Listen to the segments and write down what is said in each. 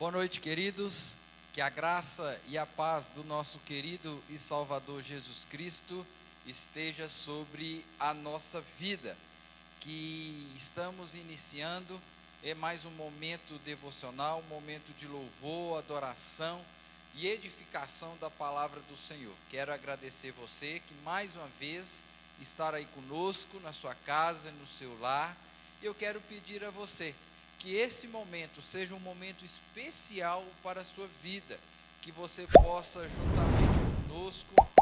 Boa noite, queridos. Que a graça e a paz do nosso querido e Salvador Jesus Cristo esteja sobre a nossa vida. Que estamos iniciando mais um momento devocional, um momento de louvor, adoração e edificação da palavra do Senhor. Quero agradecer você que mais uma vez está aí conosco na sua casa, no seu lar. E eu quero pedir a você que esse momento seja um momento especial para a sua vida, que você possa juntamente conosco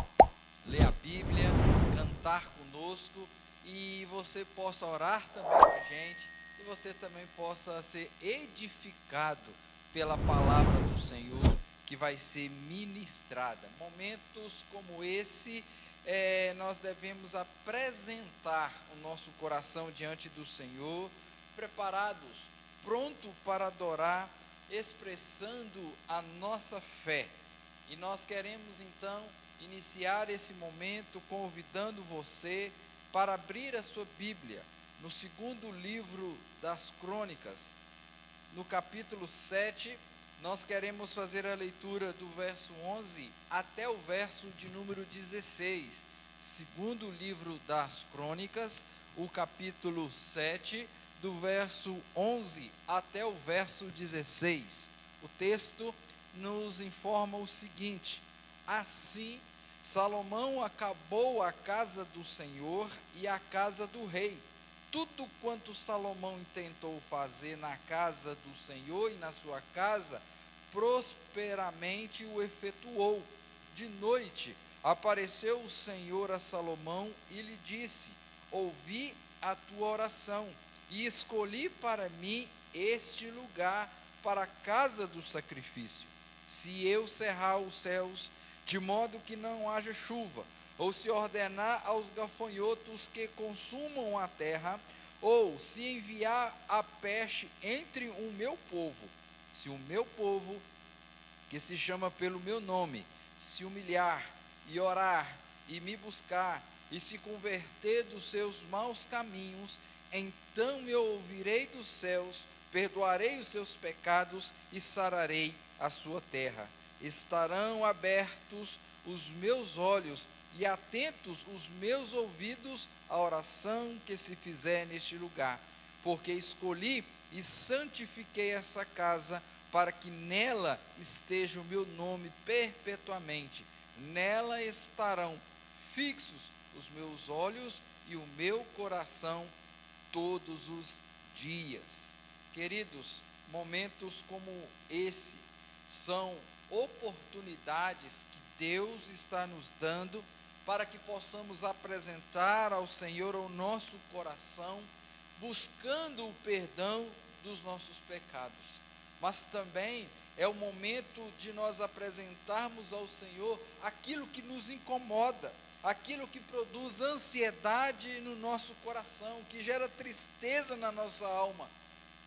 ler a Bíblia, cantar conosco, e você possa orar também com a gente, e você também possa ser edificado pela palavra do Senhor que vai ser ministrada. Momentos como esse, nós devemos apresentar o nosso coração diante do Senhor, preparados, pronto para adorar, expressando a nossa fé. E nós queremos então iniciar esse momento convidando você para abrir a sua Bíblia no segundo livro das Crônicas, no capítulo 7. Nós queremos fazer a leitura do verso 11 até o verso de número 16. Segundo livro das Crônicas, o capítulo 7, do verso 11 até o verso 16. O texto nos informa o seguinte: assim, Salomão acabou a casa do Senhor e a casa do rei. Tudo quanto Salomão intentou fazer na casa do Senhor e na sua casa, prosperamente o efetuou. De noite, apareceu o Senhor a Salomão e lhe disse: ouvi a tua oração e escolhi para mim este lugar para a casa do sacrifício. Se eu cerrar os céus, de modo que não haja chuva, ou se ordenar aos gafanhotos que consumam a terra, ou se enviar a peste entre o meu povo, se o meu povo, que se chama pelo meu nome, se humilhar e orar e me buscar e se converter dos seus maus caminhos, então eu ouvirei dos céus, perdoarei os seus pecados e sararei a sua terra. Estarão abertos os meus olhos e atentos os meus ouvidos à oração que se fizer neste lugar, porque escolhi e santifiquei essa casa, para que nela esteja o meu nome perpetuamente. Nela estarão fixos os meus olhos e o meu coração todos os dias. Queridos, momentos como esse são oportunidades que Deus está nos dando para que possamos apresentar ao Senhor o nosso coração, buscando o perdão dos nossos pecados. Mas também é o momento de nós apresentarmos ao Senhor aquilo que nos incomoda, aquilo que produz ansiedade no nosso coração, que gera tristeza na nossa alma,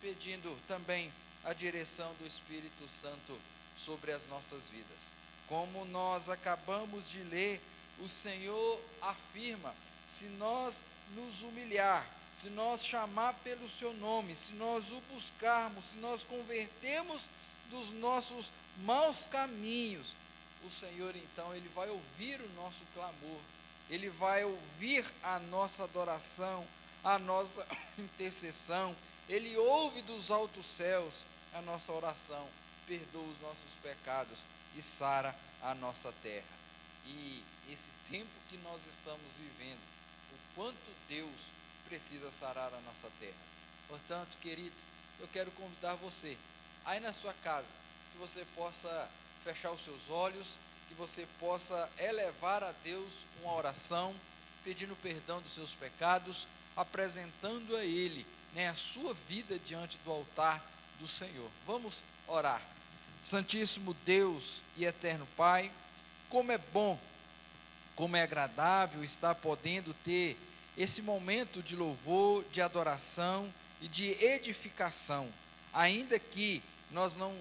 pedindo também a direção do Espírito Santo sobre as nossas vidas. Como nós acabamos de ler, o Senhor afirma: se nós nos humilhar, se nós chamar pelo seu nome, se nós o buscarmos, se nós convertermos dos nossos maus caminhos, o Senhor então ele vai ouvir o nosso clamor, ele vai ouvir a nossa adoração, a nossa intercessão. Ele ouve dos altos céus a nossa oração, perdoa os nossos pecados e sara a nossa terra. E esse tempo que nós estamos vivendo, o quanto Deus precisa sarar a nossa terra. Portanto, querido, eu quero convidar você, aí na sua casa, que você possa fechar os seus olhos, que você possa elevar a Deus uma oração, pedindo perdão dos seus pecados, apresentando a Ele, a sua vida diante do altar do Senhor. Vamos orar. Santíssimo Deus e eterno Pai, como é bom, como é agradável estar podendo ter esse momento de louvor, de adoração e de edificação, ainda que nós não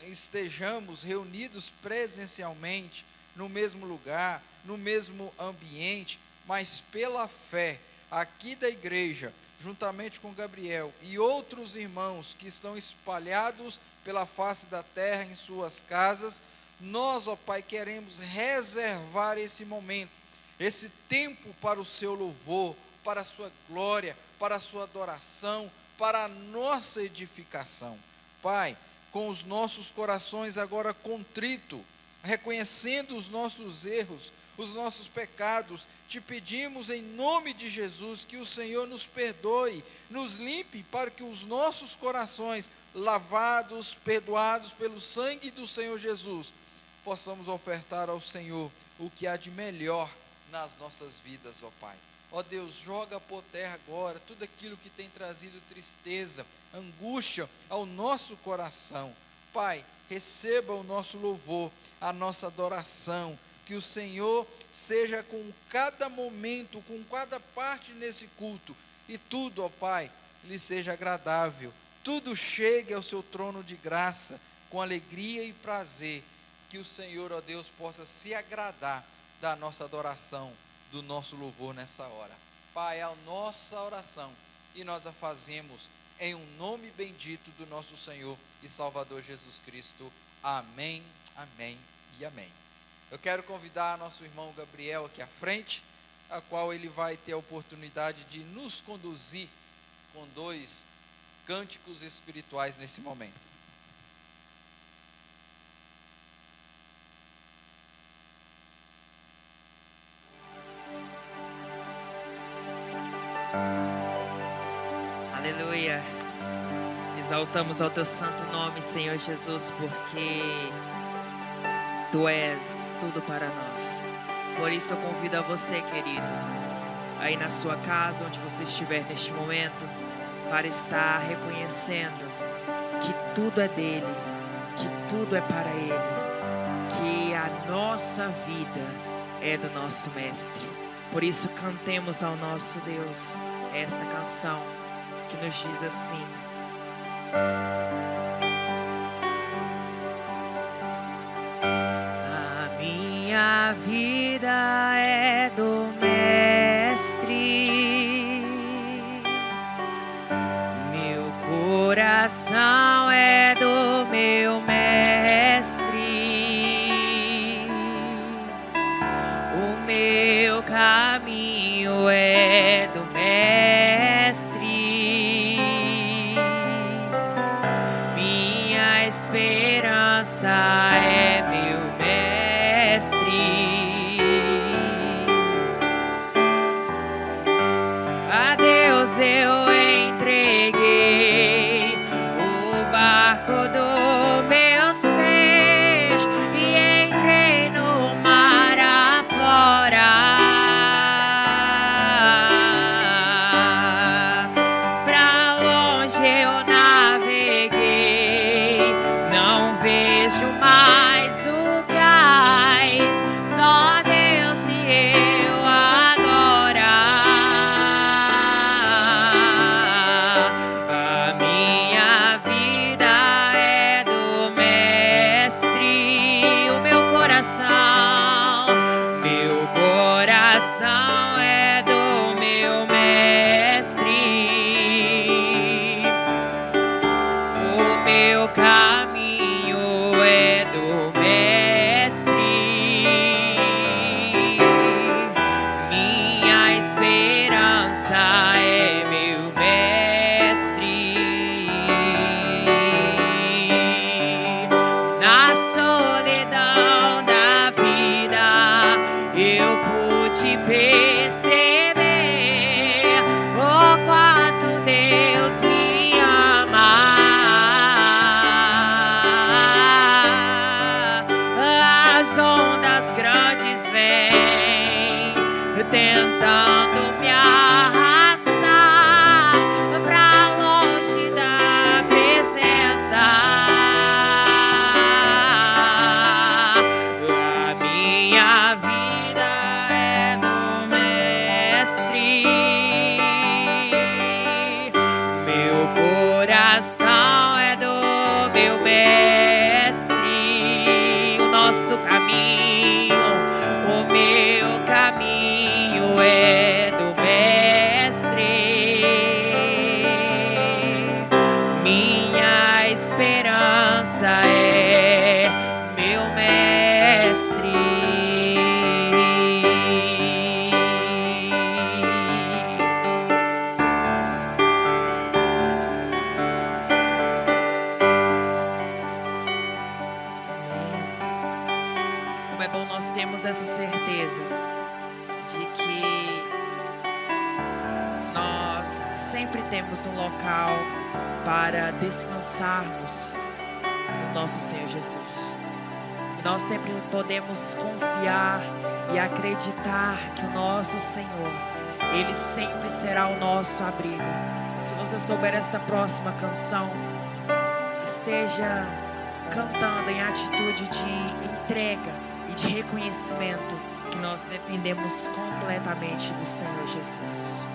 estejamos reunidos presencialmente, no mesmo lugar, no mesmo ambiente, mas pela fé, aqui da igreja, juntamente com Gabriel e outros irmãos que estão espalhados pela face da terra em suas casas, nós, ó Pai, queremos reservar esse momento, esse tempo para o seu louvor, para a sua glória, para a sua adoração, para a nossa edificação. Pai, com os nossos corações agora contritos, reconhecendo os nossos erros, os nossos pecados, te pedimos em nome de Jesus que o Senhor nos perdoe, nos limpe, para que os nossos corações, lavados, perdoados pelo sangue do Senhor Jesus, possamos ofertar ao Senhor o que há de melhor nas nossas vidas, ó Pai. Ó Deus, joga por terra agora tudo aquilo que tem trazido tristeza, angústia ao nosso coração. Pai, receba o nosso louvor, a nossa adoração, que o Senhor seja com cada momento, com cada parte nesse culto, e tudo, ó Pai, lhe seja agradável, tudo chegue ao seu trono de graça, com alegria e prazer, que o Senhor, ó Deus, possa se agradar da nossa adoração, do nosso louvor nessa hora. Pai, é a nossa oração, e nós a fazemos em um nome bendito do nosso Senhor e Salvador Jesus Cristo. Amém, amém e amém. Eu quero convidar nosso irmão Gabriel aqui à frente, a qual ele vai ter a oportunidade de nos conduzir com 2 cânticos espirituais nesse momento. Aleluia. Exaltamos ao teu santo nome, Senhor Jesus, porque tu és tudo para nós. Por isso eu convido a você, querido, aí na sua casa, onde você estiver neste momento, para estar reconhecendo que tudo é dele, que tudo é para ele, que a nossa vida é do nosso Mestre. Por isso cantemos ao nosso Deus esta canção que nos diz assim: a minha vida é do Mestre, meu coração é do meu Mestre, o meu caminho é do Mestre, minha esperança é meu Mestre. A Deus eu entreguei o barco do meu ser e entrei no mar afora. Pra longe eu naveguei, não vejo mais o cais, só Deus e eu agora. A minha vida é do Mestre, o meu coração é do meu Mestre, o meu caminho é do Mestre, minha esperança é meu Mestre. Na solidão da vida eu pude perceber o quanto Deus me ama. temos essa certeza de que nós sempre temos um local para descansarmos no nosso Senhor Jesus. E nós sempre podemos confiar e acreditar que o nosso Senhor, Ele sempre será o nosso abrigo. Se você souber esta próxima canção, esteja cantando em atitude de entrega e de reconhecimento que nós dependemos completamente do Senhor Jesus.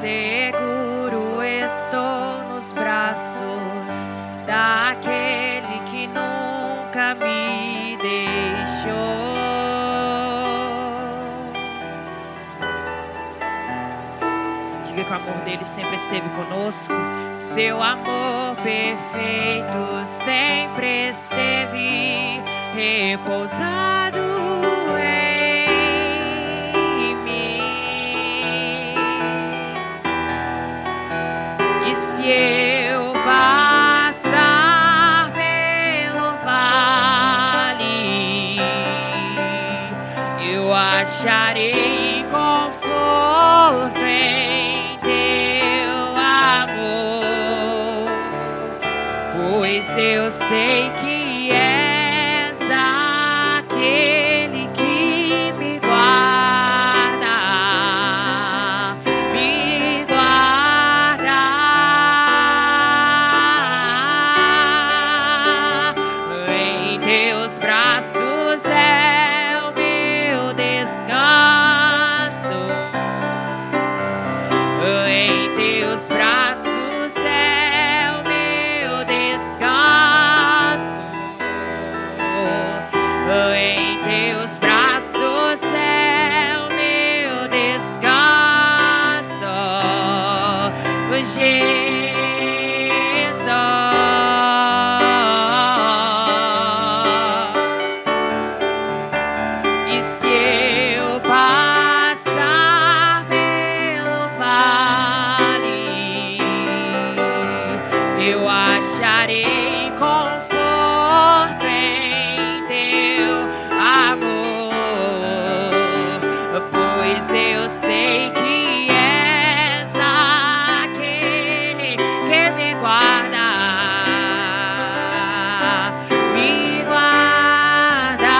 Seguro estou nos braços daquele que nunca me deixou. Diga que o amor dele sempre esteve conosco. Seu amor perfeito sempre esteve repousado em mim. E se eu passar pelo vale, eu acharei conforto em teu amor, pois eu sei que és aquele que me guarda, me guarda. Em teus braços é o meu descanso. Em teus braços é o meu descanso. Em teus braços é o meu descanso, Jesus. E se eu passar pelo vale, eu acharei conforto em teu amor, pois eu sei que és aquele que me guarda, me guarda.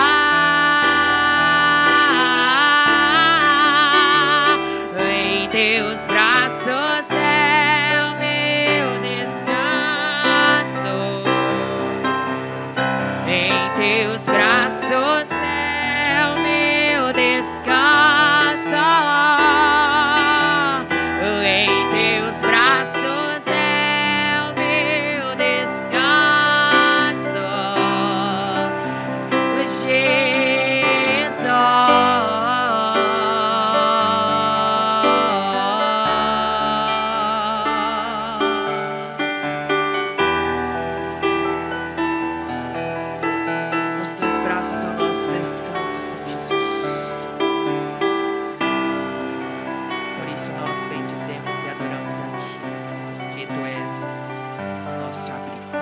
Em teus braços é o meu descanso. Em teus braços é o meu descanso. Em teus braços é o meu descanso, Jesus. Nos teus braços é o nosso descanso, Senhor Jesus. Por isso nós bendizemos e adoramos a Ti, que Tu és o nosso abrigo.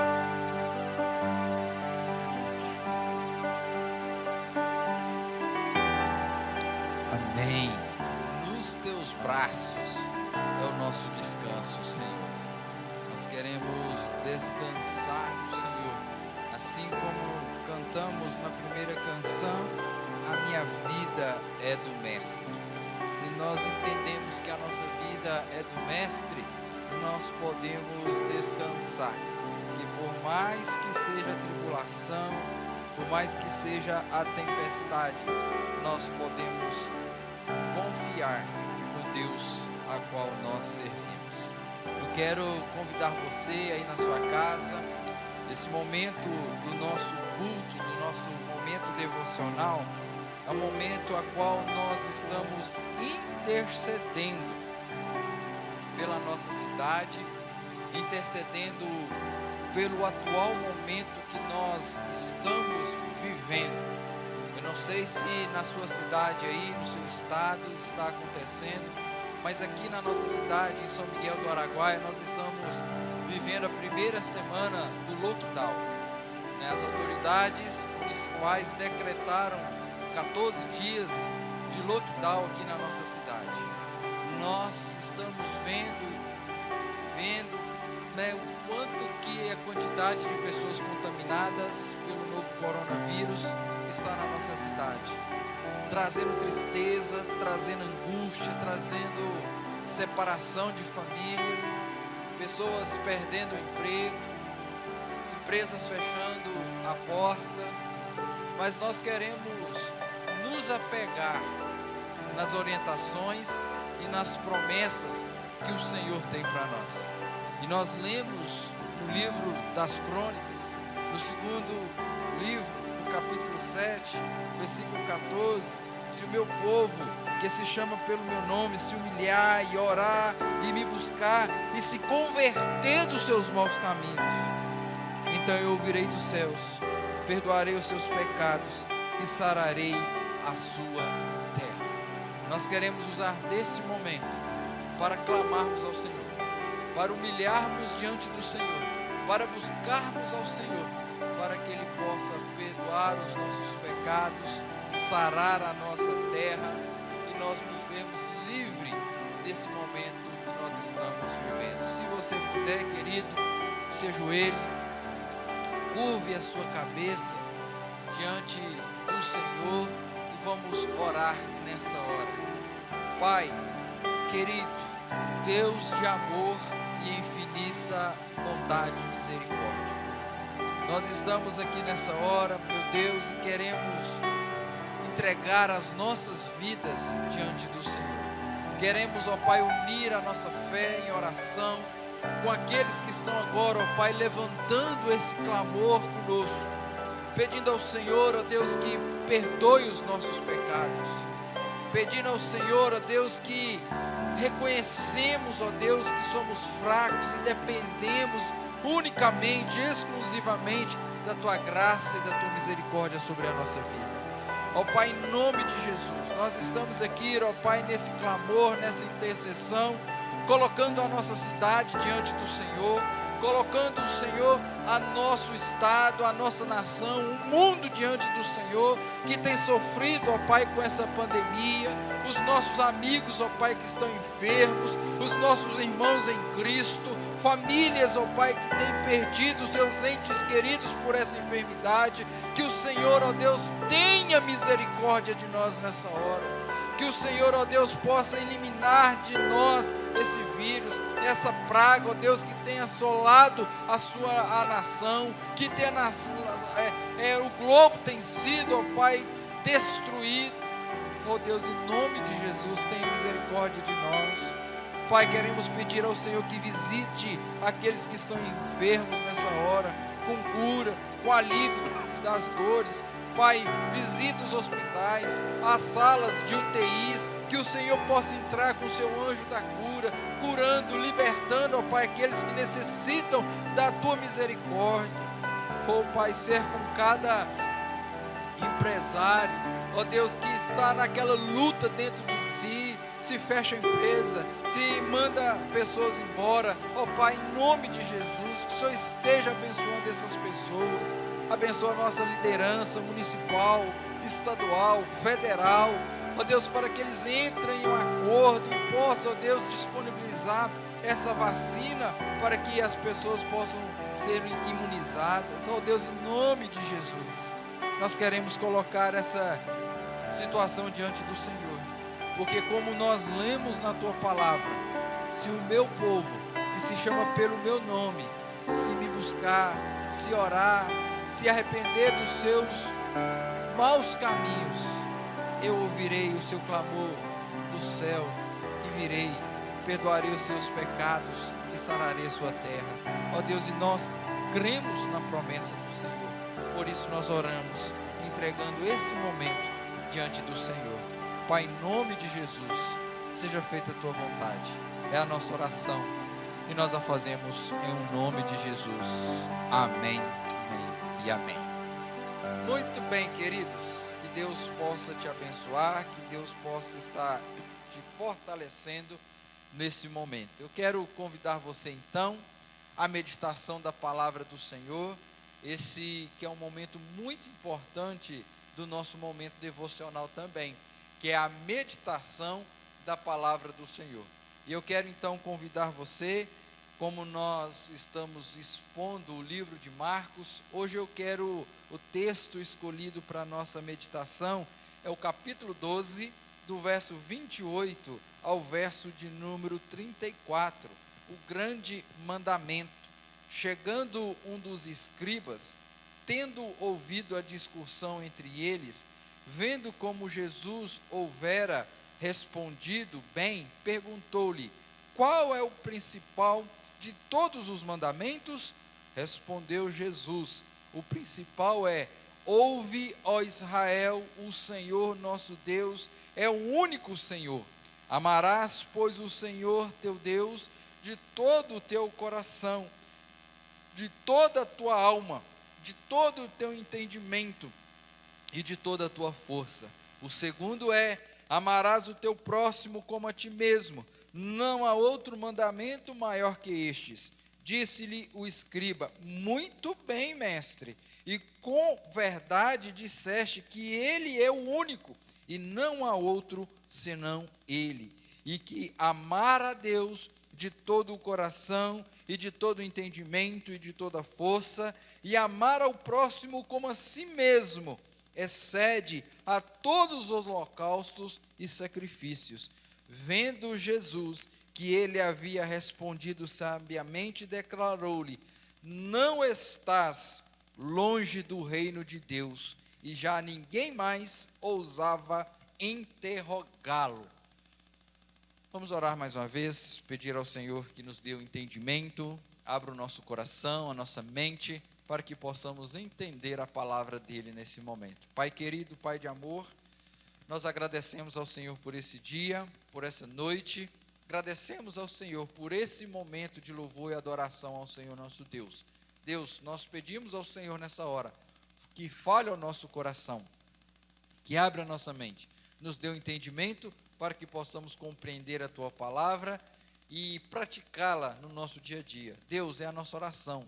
Amém. Nos teus braços é o nosso descanso, Senhor. Nós queremos descansar no Senhor. Assim como cantamos na primeira canção, a minha vida é do Mestre. Se nós entendemos que a nossa vida é do Mestre, nós podemos descansar. E por mais que seja a tribulação, por mais que seja a tempestade, nós podemos confiar no Deus a qual nós servimos. Eu quero convidar você aí na sua casa, nesse momento do nosso culto, do nosso momento devocional, é um momento a qual nós estamos intercedendo pela nossa cidade, intercedendo pelo atual momento que nós estamos vivendo. Eu não sei se na sua cidade aí, no seu estado está acontecendo, mas aqui na nossa cidade, em São Miguel do Araguaia, nós estamos vivendo a primeira semana do lockdown, As autoridades municipais decretaram 14 dias de lockdown aqui na nossa cidade. Nós estamos vendo, né, o quanto que a quantidade de pessoas contaminadas pelo novo coronavírus está na nossa cidade, trazendo tristeza, trazendo angústia, trazendo separação de famílias, pessoas perdendo o emprego, empresas fechando a porta. Mas nós queremos nos apegar nas orientações e nas promessas que o Senhor tem para nós. E nós lemos no livro das Crônicas, no segundo livro, no capítulo 7, versículo 14: se o meu povo, que se chama pelo meu nome, se humilhar e orar e me buscar e se converter dos seus maus caminhos, então eu ouvirei dos céus, perdoarei os seus pecados e sararei a sua terra. Nós queremos usar desse momento para clamarmos ao Senhor, para humilharmos diante do Senhor, para buscarmos ao Senhor, para que Ele possa perdoar os nossos pecados, sarar a nossa terra e nós nos vermos livres desse momento que nós estamos vivendo. Se você puder, querido, se ajoelhe, curve a sua cabeça diante do Senhor e vamos orar nessa hora. Pai querido, Deus de amor e infinita bondade e misericórdia, nós estamos aqui nessa hora, meu Deus, e queremos entregar as nossas vidas diante do Senhor. Queremos, ó Pai, unir a nossa fé em oração com aqueles que estão agora, ó Pai, levantando esse clamor conosco, pedindo ao Senhor, ó Deus, que perdoe os nossos pecados, pedindo ao Senhor, ó Deus, que reconhecemos, ó Deus, que somos fracos e dependemos unicamente, exclusivamente da Tua graça e da Tua misericórdia sobre a nossa vida. Ó Pai, em nome de Jesus, nós estamos aqui, ó Pai, nesse clamor, nessa intercessão, colocando a nossa cidade diante do Senhor, colocando o Senhor, a nosso estado, a nossa nação, o mundo diante do Senhor, que tem sofrido, ó Pai, com essa pandemia, os nossos amigos, ó Pai, que estão enfermos, os nossos irmãos em Cristo, famílias, ó Pai, que têm perdido seus entes queridos por essa enfermidade. Que o Senhor, ó Deus, tenha misericórdia de nós nessa hora. Que o Senhor, ó Deus, possa eliminar de nós esse vírus, essa praga, ó Deus, que tem assolado a nação, que tem o globo tem sido, ó Pai, destruído. Ó Deus, em nome de Jesus, tenha misericórdia de nós. Pai, queremos pedir ao Senhor que visite aqueles que estão enfermos nessa hora, com cura, com alívio das dores. Pai, visita os hospitais, as salas de UTIs, que o Senhor possa entrar com o seu anjo da cura, curando, libertando, ó Pai, aqueles que necessitam da Tua misericórdia. Ó Pai, ser com cada empresário, ó Deus, que está naquela luta dentro de si, se fecha a empresa, se manda pessoas embora. Ó Pai, em nome de Jesus, que o Senhor esteja abençoando essas pessoas. Abençoa a nossa liderança municipal, estadual, federal, ó Deus, para que eles entrem em um acordo e possam, ó Deus, disponibilizar essa vacina para que as pessoas possam ser imunizadas. Ó Deus, em nome de Jesus, nós queremos colocar essa situação diante do Senhor, porque como nós lemos na Tua palavra, se o meu povo, que se chama pelo meu nome, se me buscar, se orar, se arrepender dos seus maus caminhos, eu ouvirei o seu clamor do céu e virei, perdoarei os seus pecados e sararei a sua terra. Ó Deus, e nós cremos na promessa do Senhor, por isso nós oramos, entregando esse momento diante do Senhor. Pai, em nome de Jesus, seja feita a Tua vontade, é a nossa oração e nós a fazemos em nome de Jesus. Amém. E amém. Muito bem, queridos, que Deus possa te abençoar, que Deus possa estar te fortalecendo nesse momento. Eu quero convidar você então à meditação da palavra do Senhor. esse que é um momento muito importante do nosso momento devocional também, que é a meditação da palavra do Senhor. E eu quero então convidar você, como nós estamos expondo o livro de Marcos, hoje o texto escolhido para a nossa meditação é o capítulo 12, do verso 28 ao verso de número 34, o grande mandamento. Chegando um dos escribas, tendo ouvido a discussão entre eles, vendo como Jesus houvera respondido bem, perguntou-lhe: qual é o principal de todos os mandamentos? Respondeu Jesus: o principal é: ouve, ó Israel, o Senhor nosso Deus é o único Senhor. Amarás, pois, o Senhor teu Deus de todo o teu coração, de toda a tua alma, de todo o teu entendimento e de toda a tua força. O segundo é: amarás o teu próximo como a ti mesmo. Não há outro mandamento maior que estes. Disse-lhe o escriba: muito bem, mestre, e com verdade disseste que ele é o único, e não há outro senão ele, e que amar a Deus de todo o coração, e de todo o entendimento, e de toda a força, e amar ao próximo como a si mesmo, excede a todos os holocaustos e sacrifícios. Vendo Jesus que ele havia respondido sabiamente, declarou-lhe: não estás longe do reino de Deus. E já ninguém mais ousava interrogá-lo. Vamos orar mais uma vez, pedir ao Senhor que nos dê o entendimento, abra o nosso coração, a nossa mente, para que possamos entender a palavra dele nesse momento. Pai querido, Pai de amor, nós agradecemos ao Senhor por esse dia, por essa noite, agradecemos ao Senhor por esse momento de louvor e adoração ao Senhor nosso Deus. Deus, nós pedimos ao Senhor nessa hora, que fale ao nosso coração, que abra a nossa mente, nos dê o entendimento para que possamos compreender a Tua palavra e praticá-la no nosso dia a dia. Deus, é a nossa oração,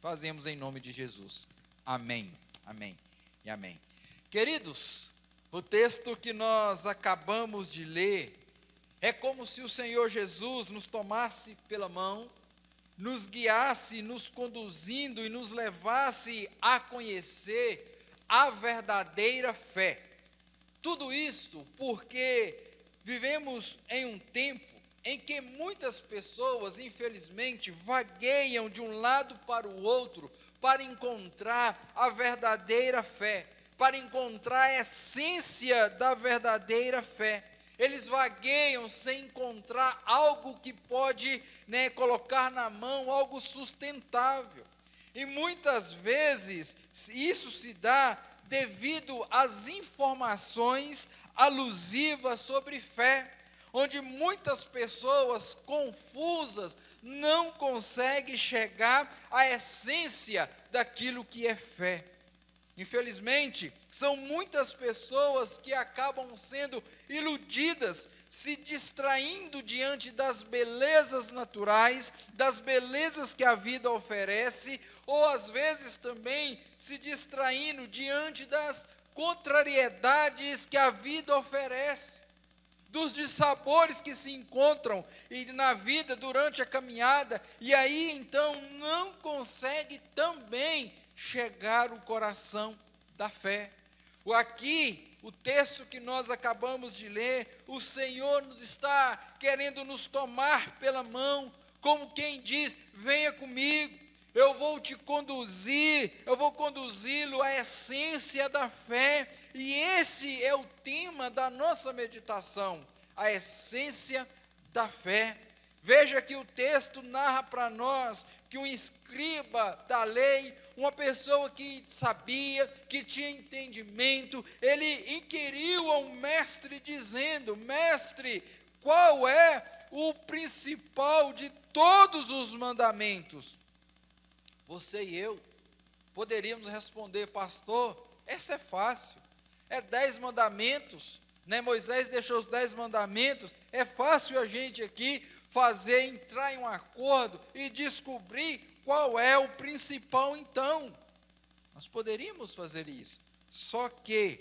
fazemos em nome de Jesus. Amém, amém e amém. Queridos, o texto que nós acabamos de ler é como se o Senhor Jesus nos tomasse pela mão, nos guiasse, nos conduzindo e nos levasse a conhecer a verdadeira fé. Tudo isto porque vivemos em um tempo em que muitas pessoas, infelizmente, vagueiam de um lado para o outro para encontrar a verdadeira fé, para encontrar a essência da verdadeira fé. Eles vagueiam sem encontrar algo que pode, colocar na mão, algo sustentável. E muitas vezes isso se dá devido às informações alusivas sobre fé, onde muitas pessoas confusas não conseguem chegar à essência daquilo que é fé. Infelizmente, são muitas pessoas que acabam sendo iludidas, se distraindo diante das belezas naturais, das belezas que a vida oferece, ou às vezes também se distraindo diante das contrariedades que a vida oferece, dos dissabores que se encontram na vida durante a caminhada, e aí então não consegue também chegar o coração da fé. Aqui, o texto que nós acabamos de ler, o Senhor nos está querendo nos tomar pela mão, como quem diz: venha comigo, eu vou te conduzir, eu vou conduzi-lo à essência da fé. E esse é o tema da nossa meditação, a essência da fé. Veja que o texto narra para nós que um escriba da lei, uma pessoa que sabia, que tinha entendimento, ele inquiriu ao mestre dizendo: mestre, qual é o principal de todos os mandamentos? Você e eu poderíamos responder: pastor, essa é fácil, é 10 mandamentos, né? Moisés deixou os 10 mandamentos. É fácil a gente aqui entrar em um acordo e descobrir qual é o principal então. Nós poderíamos fazer isso. Só que,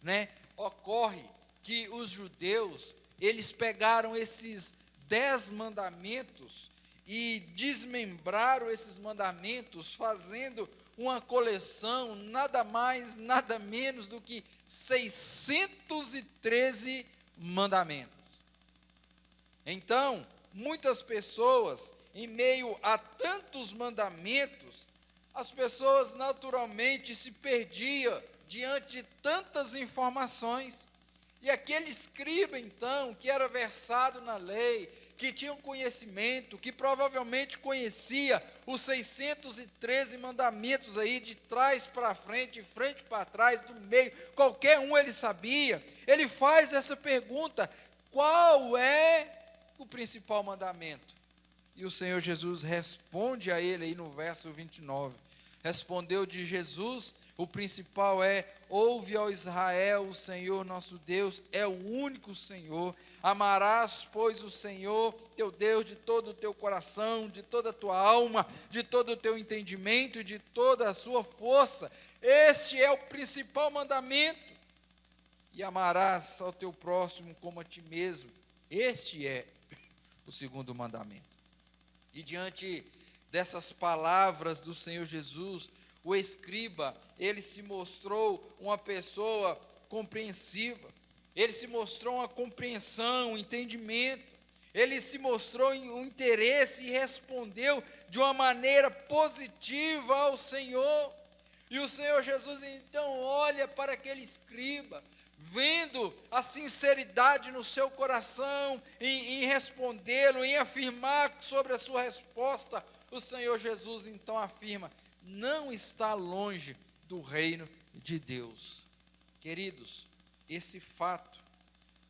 né, ocorre que os judeus, eles pegaram esses 10 mandamentos e desmembraram esses mandamentos, fazendo uma coleção, nada mais, nada menos do que 613 mandamentos. Então, muitas pessoas, em meio a tantos mandamentos, as pessoas naturalmente se perdiam diante de tantas informações. E aquele escriba, então, que era versado na lei, que tinha um conhecimento, que provavelmente conhecia os 613 mandamentos aí, de trás para frente, de frente para trás, do meio, qualquer um ele sabia, ele faz essa pergunta: qual é o principal mandamento? E o Senhor Jesus responde a ele aí no verso 29. Respondeu de Jesus: o principal é: ouve, ó Israel, o Senhor nosso Deus é o único Senhor. Amarás, pois, o Senhor teu Deus de todo o teu coração, de toda a tua alma, de todo o teu entendimento e de toda a sua força. Este é o principal mandamento. E amarás ao teu próximo como a ti mesmo. Este é o segundo mandamento. E diante dessas palavras do Senhor Jesus, o escriba, ele se mostrou uma pessoa compreensiva, ele se mostrou uma compreensão, um entendimento, ele se mostrou um interesse e respondeu de uma maneira positiva ao Senhor. E o Senhor Jesus então olha para aquele escriba, vendo a sinceridade no seu coração, em respondê-lo, em afirmar sobre a sua resposta. O Senhor Jesus então afirma: não está longe do reino de Deus. Queridos, esse fato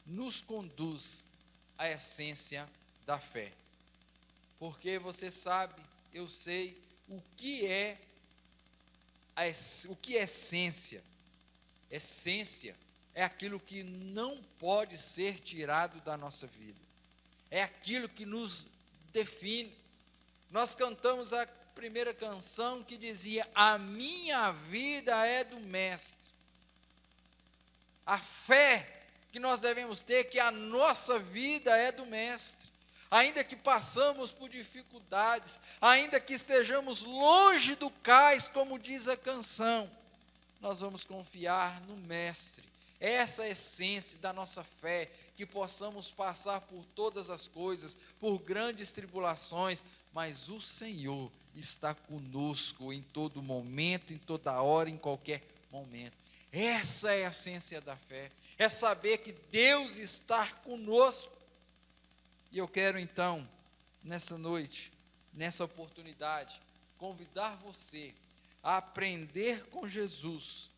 nos conduz à essência da fé. Porque você sabe, eu sei, o que é essência. Essência é aquilo que não pode ser tirado da nossa vida. É aquilo que nos define. Nós cantamos a primeira canção que dizia: a minha vida é do Mestre. A fé que nós devemos ter, que a nossa vida é do Mestre. Ainda que passamos por dificuldades, ainda que estejamos longe do cais, como diz a canção, nós vamos confiar no Mestre. Essa é a essência da nossa fé, que possamos passar por todas as coisas, por grandes tribulações, mas o Senhor está conosco em todo momento, em toda hora, em qualquer momento. Essa é a essência da fé, é saber que Deus está conosco. E eu quero então, nessa noite, nessa oportunidade, convidar você a aprender com Jesus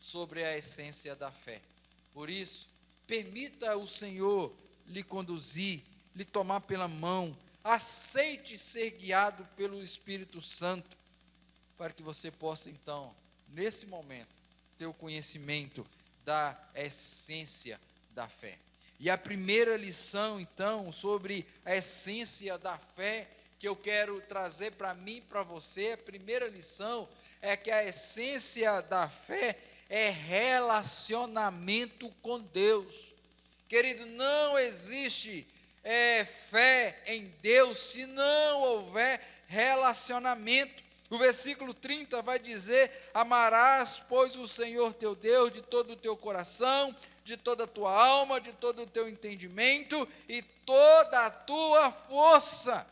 sobre a essência da fé. Por isso, permita o Senhor lhe conduzir, lhe tomar pela mão, aceite ser guiado pelo Espírito Santo, para que você possa então, nesse momento, ter o conhecimento da essência da fé. E a primeira lição, então, sobre a essência da fé, que eu quero trazer para mim e para você, a primeira lição é que a essência da fé é relacionamento com Deus. Querido, não existe fé em Deus se não houver relacionamento. O versículo 30 vai dizer: amarás, pois, o Senhor teu Deus de todo o teu coração, de toda a tua alma, de todo o teu entendimento e toda a tua força.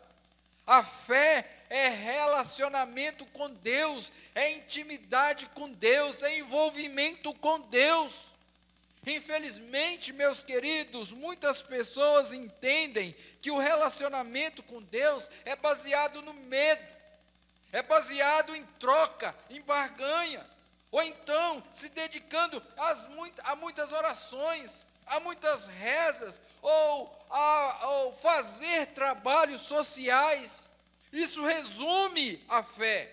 A fé é relacionamento com Deus, é intimidade com Deus, é envolvimento com Deus. Infelizmente, meus queridos, muitas pessoas entendem que o relacionamento com Deus é baseado no medo, é baseado em troca, em barganha, ou então se dedicando a muitas orações, a muitas rezas, ou fazer trabalhos sociais. Isso resume a fé,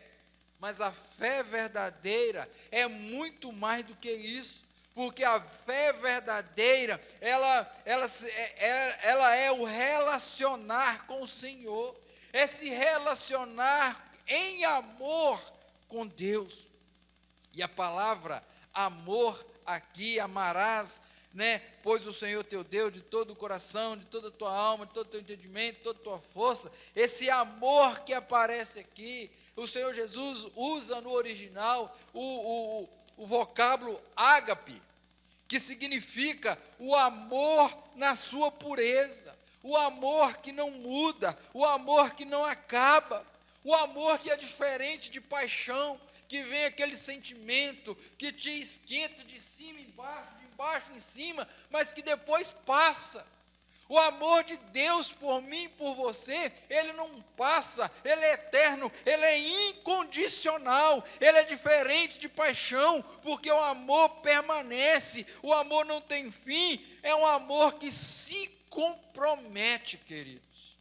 mas a fé verdadeira é muito mais do que isso, Porque a fé verdadeira, ela é o relacionar com o Senhor, é se relacionar em amor com Deus. E a palavra amor aqui, amarás, né? Pois o Senhor teu Deus de todo o coração, de toda a tua alma, de todo o teu entendimento, de toda a tua força. Esse amor que aparece aqui, o Senhor Jesus usa no original o vocábulo ágape, que significa o amor na sua pureza, o amor que não muda, o amor que não acaba, o amor que é diferente de paixão, que vem aquele sentimento que te esquenta de cima embaixo, de baixo em cima, mas que depois passa. O amor de Deus por mim, por você, ele não passa, ele é eterno, ele é incondicional, ele é diferente de paixão, porque o amor permanece, o amor não tem fim, é um amor que se compromete, queridos,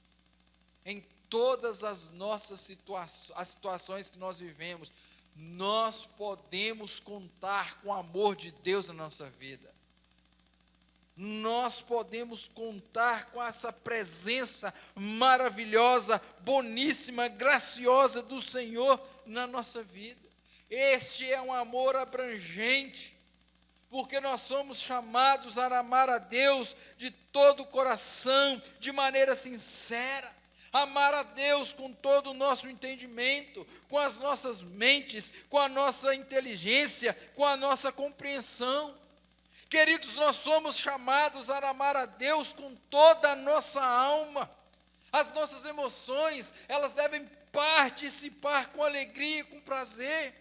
em todas as nossas situações que nós vivemos. Nós podemos contar com o amor de Deus na nossa vida. Nós podemos contar com essa presença maravilhosa, boníssima, graciosa do Senhor na nossa vida. Este é um amor abrangente, porque nós somos chamados a amar a Deus de todo o coração, de maneira sincera. Amar a Deus com todo o nosso entendimento, com as nossas mentes, com a nossa inteligência, com a nossa compreensão. Queridos, nós somos chamados a amar a Deus com toda a nossa alma. As nossas emoções, elas devem participar com alegria e com prazer.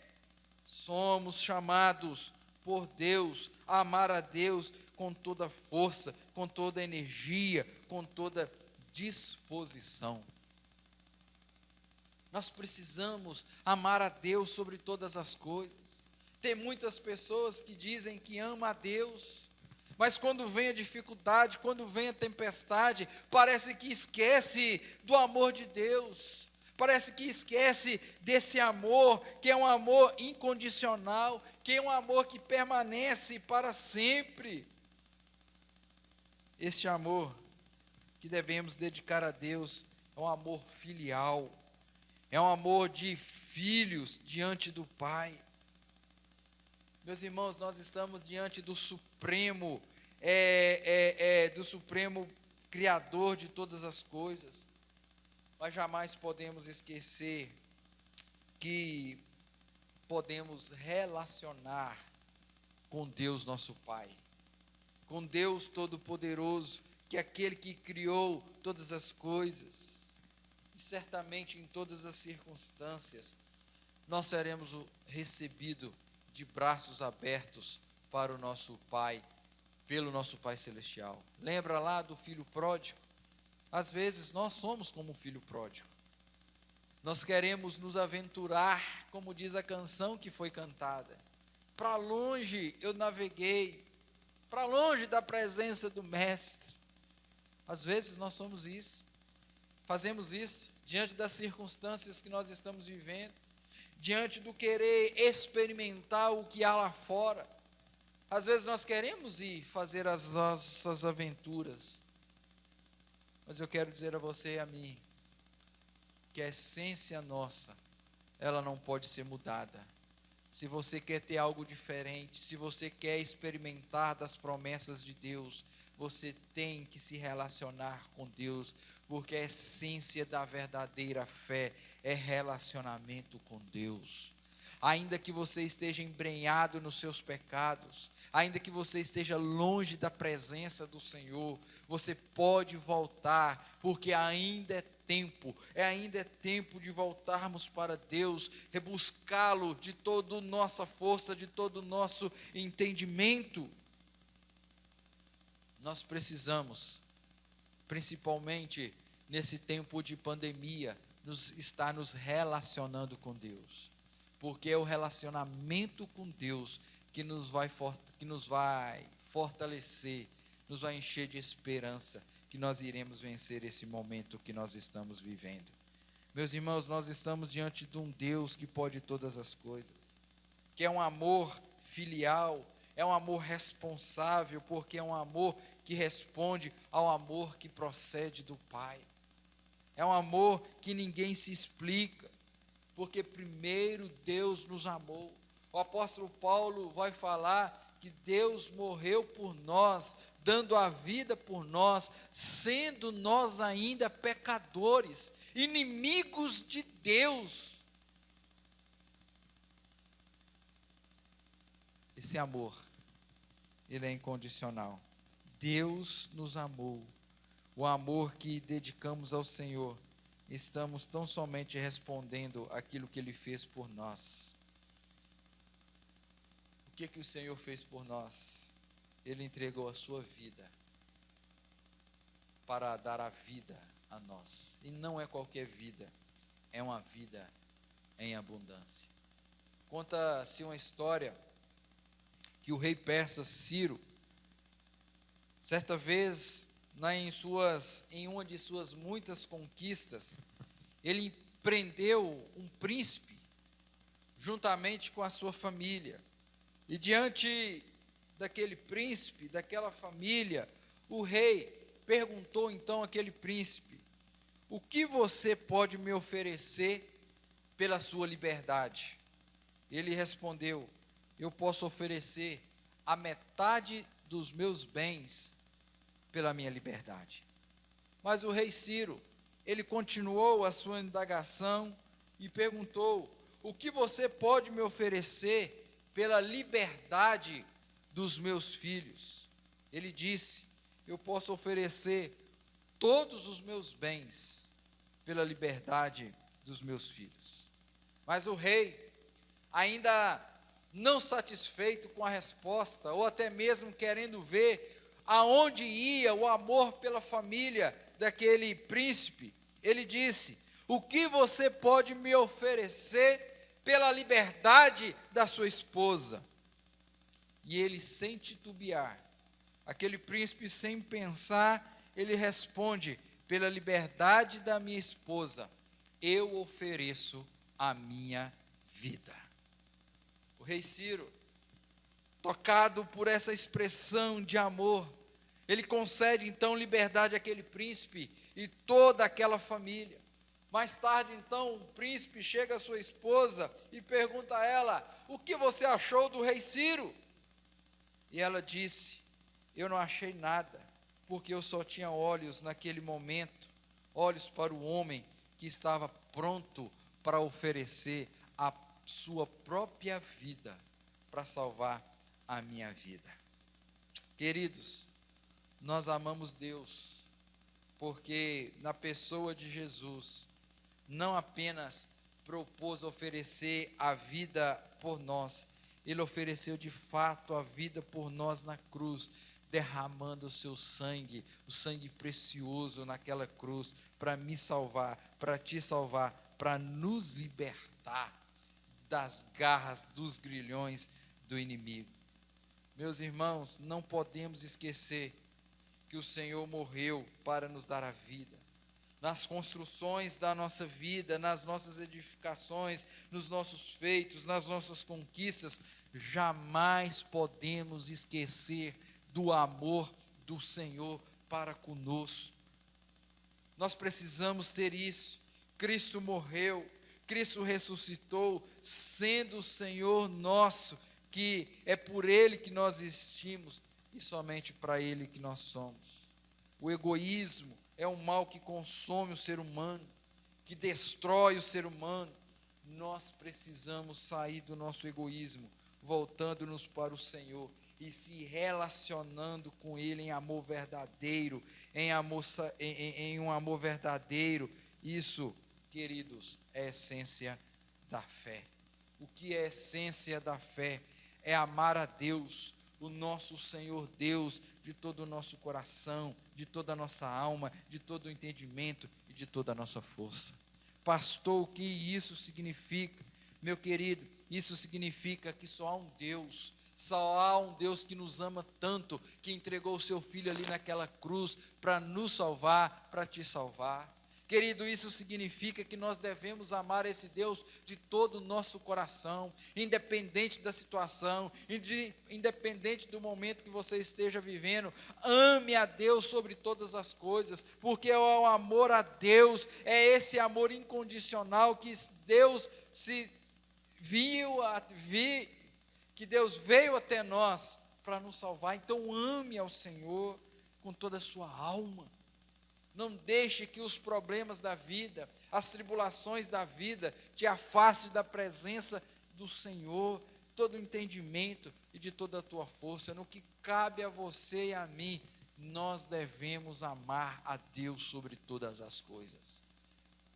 Somos chamados por Deus a amar a Deus com toda força, com toda energia, com toda disposição. Nós precisamos amar a Deus sobre todas as coisas. Tem muitas pessoas que dizem que amam a Deus, mas quando vem a dificuldade, quando vem a tempestade, parece que esquece do amor de Deus, parece que esquece desse amor, que é um amor incondicional, que é um amor que permanece para sempre. Este amor que devemos dedicar a Deus é um amor filial, é um amor de filhos diante do Pai. Meus irmãos, nós estamos diante do Supremo, do Supremo Criador de todas as coisas, mas jamais podemos esquecer que podemos relacionar com Deus nosso Pai, com Deus Todo-Poderoso, que é aquele que criou todas as coisas, e certamente em todas as circunstâncias, nós seremos recebidos de braços abertos para o nosso Pai, pelo nosso Pai Celestial. Lembra lá do filho pródigo? Às vezes nós somos como o filho pródigo. Nós queremos nos aventurar, como diz a canção que foi cantada. Para longe eu naveguei, para longe da presença do Mestre. Às vezes nós somos isso, fazemos isso diante das circunstâncias que nós estamos vivendo, diante do querer experimentar o que há lá fora. Às vezes nós queremos ir fazer as nossas aventuras, mas eu quero dizer a você e a mim, que a essência nossa, ela não pode ser mudada. Se você quer ter algo diferente, se você quer experimentar das promessas de Deus, você tem que se relacionar com Deus, porque a essência da verdadeira fé é relacionamento com Deus. Ainda que você esteja embrenhado nos seus pecados, ainda que você esteja longe da presença do Senhor, você pode voltar, porque ainda é tempo de voltarmos para Deus, rebuscá-lo de toda a nossa força, de todo o nosso entendimento. Nós precisamos, principalmente nesse tempo de pandemia, estar nos relacionando com Deus, porque é o relacionamento com Deus que nos vai fortalecer, nos vai encher de esperança, que nós iremos vencer esse momento que nós estamos vivendo. Meus irmãos, nós estamos diante de um Deus que pode todas as coisas, que é um amor filial, é um amor responsável, porque é um amor que responde ao amor que procede do Pai. É um amor que ninguém se explica, porque primeiro Deus nos amou. O apóstolo Paulo vai falar que Deus morreu por nós, dando a vida por nós, sendo nós ainda pecadores, inimigos de Deus. Esse amor, ele é incondicional. Deus nos amou. O amor que dedicamos ao Senhor, estamos tão somente respondendo aquilo que Ele fez por nós. O que o Senhor fez por nós? Ele entregou a sua vida para dar a vida a nós. E não é qualquer vida, é uma vida em abundância. Conta-se uma história que o rei persa Ciro, certa vez, em uma de suas muitas conquistas, ele prendeu um príncipe juntamente com a sua família. E diante daquele príncipe, daquela família, o rei perguntou então àquele príncipe: o que você pode me oferecer pela sua liberdade? Ele respondeu: eu posso oferecer a metade dos meus bens pela minha liberdade. Mas o rei Ciro, ele continuou a sua indagação e perguntou: o que você pode me oferecer pela liberdade dos meus filhos? Ele disse: eu posso oferecer todos os meus bens pela liberdade dos meus filhos. Mas o rei, ainda não satisfeito com a resposta, ou até mesmo querendo ver aonde ia o amor pela família daquele príncipe, ele disse: o que você pode me oferecer pela liberdade da sua esposa? E ele, sem titubear, aquele príncipe, sem pensar, ele responde: pela liberdade da minha esposa, eu ofereço a minha vida. O rei Ciro, tocado por essa expressão de amor, ele concede então liberdade àquele príncipe e toda aquela família. Mais tarde então o príncipe chega à sua esposa e pergunta a ela: o que você achou do rei Ciro? E ela disse: eu não achei nada, porque eu só tinha olhos naquele momento, olhos para o homem que estava pronto para oferecer a sua própria vida para salvar a minha vida. Queridos, nós amamos Deus, porque na pessoa de Jesus, não apenas propôs oferecer a vida por nós, Ele ofereceu de fato a vida por nós na cruz, derramando o seu sangue, o sangue precioso naquela cruz, para me salvar, para te salvar, para nos libertar das garras, dos grilhões do inimigo. Meus irmãos, não podemos esquecer que o Senhor morreu para nos dar a vida. Nas construções da nossa vida, nas nossas edificações, nos nossos feitos, nas nossas conquistas, jamais podemos esquecer do amor do Senhor para conosco. Nós precisamos ter isso. Cristo morreu, Cristo ressuscitou, sendo o Senhor nosso, que é por Ele que nós existimos e somente para Ele que nós somos. O egoísmo é um mal que consome o ser humano, que destrói o ser humano. Nós precisamos sair do nosso egoísmo, voltando-nos para o Senhor e se relacionando com Ele em amor verdadeiro, em um amor verdadeiro. Isso, queridos, é a essência da fé. O que é a essência da fé? É amar a Deus, o nosso Senhor Deus, de todo o nosso coração, de toda a nossa alma, de todo o entendimento e de toda a nossa força. Pastor, o que isso significa? Meu querido, isso significa que só há um Deus que nos ama tanto, que entregou o seu Filho ali naquela cruz para nos salvar, para te salvar. Querido, isso significa que nós devemos amar esse Deus de todo o nosso coração, independente da situação, independente do momento que você esteja vivendo. Ame a Deus sobre todas as coisas, porque é o amor a Deus, é esse amor incondicional que Deus que Deus veio até nós para nos salvar. Então ame ao Senhor com toda a sua alma. Não deixe que os problemas da vida, as tribulações da vida, te afastem da presença do Senhor, todo o entendimento e de toda a tua força. No que cabe a você e a mim, nós devemos amar a Deus sobre todas as coisas.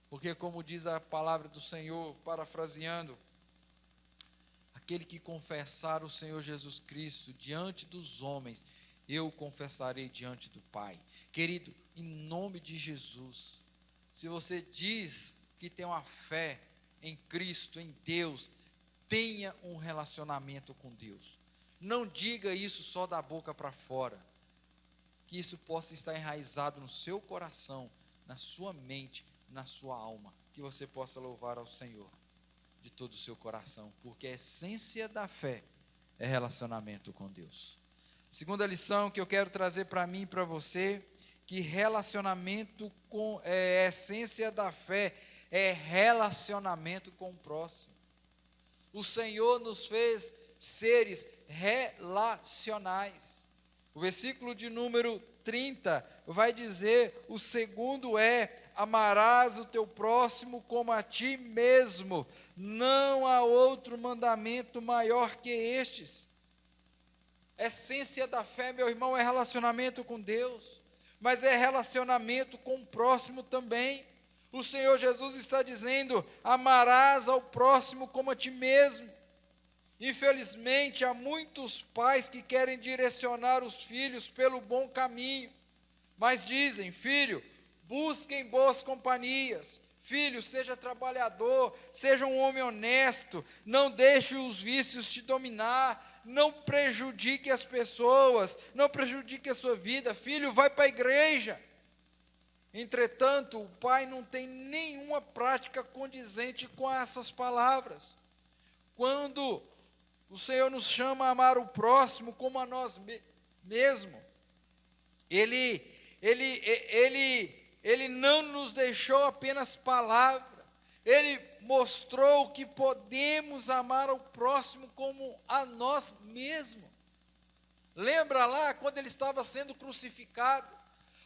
Porque, como diz a palavra do Senhor, parafraseando, aquele que confessar o Senhor Jesus Cristo diante dos homens, eu confessarei diante do Pai. Querido, em nome de Jesus, se você diz que tem uma fé em Cristo, em Deus, tenha um relacionamento com Deus. Não diga isso só da boca para fora, que isso possa estar enraizado no seu coração, na sua mente, na sua alma, que você possa louvar ao Senhor de todo o seu coração, porque a essência da fé é relacionamento com Deus. Segunda lição que eu quero trazer para mim e para você, que relacionamento com a essência da fé é relacionamento com o próximo. O Senhor nos fez seres relacionais. O versículo de número 30 vai dizer, o segundo amarás o teu próximo como a ti mesmo. Não há outro mandamento maior que estes. Essência da fé, meu irmão, é relacionamento com Deus, mas é relacionamento com o próximo também. O Senhor Jesus está dizendo, amarás ao próximo como a ti mesmo. Infelizmente, há muitos pais que querem direcionar os filhos pelo bom caminho, mas dizem, filho, busquem boas companhias, filho, seja trabalhador, seja um homem honesto, não deixe os vícios te dominar, não prejudique as pessoas, não prejudique a sua vida, filho, vai para a igreja. Entretanto, o pai não tem nenhuma prática condizente com essas palavras. Quando o Senhor nos chama a amar o próximo como a nós mesmos, Ele não nos deixou apenas palavra, Ele mostrou que podemos amar ao próximo como a nós mesmos. Lembra lá quando Ele estava sendo crucificado,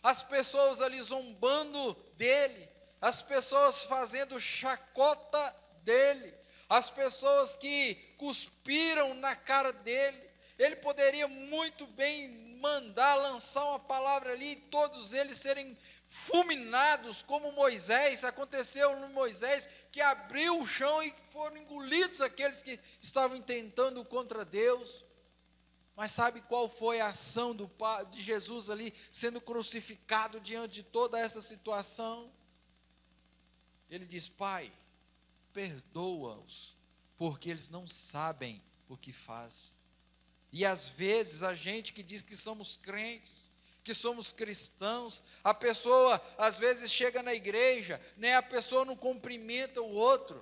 as pessoas ali zombando dele, as pessoas fazendo chacota dele, as pessoas que cuspiram na cara dele. Ele poderia muito bem mandar lançar uma palavra ali e todos eles serem fulminados como Moisés. Aconteceu no Moisés que abriu o chão e foram engolidos aqueles que estavam tentando contra Deus. Mas sabe qual foi a ação de Jesus ali sendo crucificado diante de toda essa situação? Ele diz, Pai, perdoa-os, porque eles não sabem o que faz. E às vezes a gente que diz que somos crentes, que somos cristãos, a pessoa às vezes chega na igreja, né, a pessoa não cumprimenta o outro,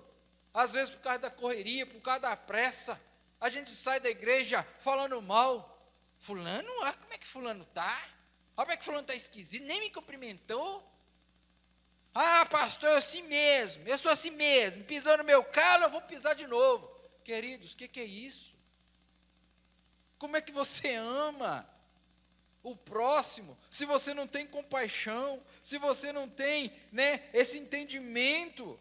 às vezes por causa da correria, por causa da pressa, a gente sai da igreja falando mal. Fulano, como é que fulano está? Como é que fulano está esquisito, nem me cumprimentou. Ah, pastor, eu sou assim mesmo, pisou no meu calo, eu vou pisar de novo. Queridos, o que é isso? Como é que você ama o próximo, se você não tem compaixão, se você não tem, esse entendimento?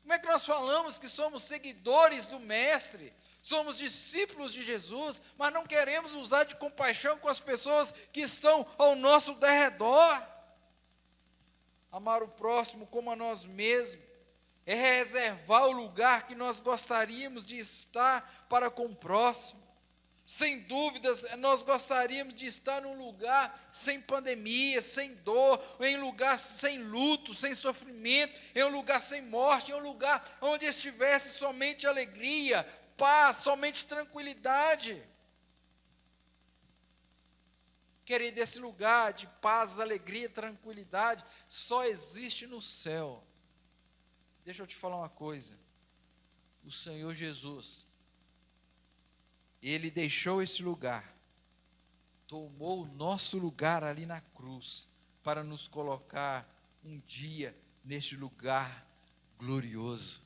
Como é que nós falamos que somos seguidores do Mestre, somos discípulos de Jesus, mas não queremos usar de compaixão com as pessoas que estão ao nosso derredor? Amar o próximo como a nós mesmos é reservar o lugar que nós gostaríamos de estar para com o próximo. Sem dúvidas, nós gostaríamos de estar num lugar sem pandemia, sem dor, em um lugar sem luto, sem sofrimento, em um lugar sem morte, em um lugar onde estivesse somente alegria, paz, somente tranquilidade. Querido, esse lugar de paz, alegria, tranquilidade, só existe no céu. Deixa eu te falar uma coisa. O Senhor Jesus, Ele deixou esse lugar, tomou o nosso lugar ali na cruz, para nos colocar um dia neste lugar glorioso.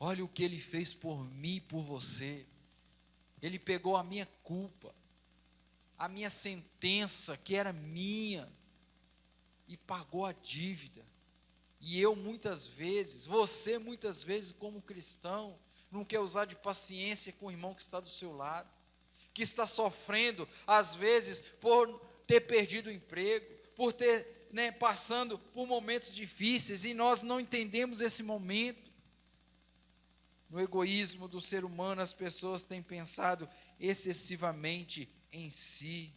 Olha o que Ele fez por mim e por você. Ele pegou a minha culpa, a minha sentença que era minha, e pagou a dívida. E eu muitas vezes, você muitas vezes como cristão, não quer usar de paciência com o irmão que está do seu lado, que está sofrendo, às vezes, por ter perdido o emprego, por ter, passando por momentos difíceis, e nós não entendemos esse momento. No egoísmo do ser humano, as pessoas têm pensado excessivamente em si.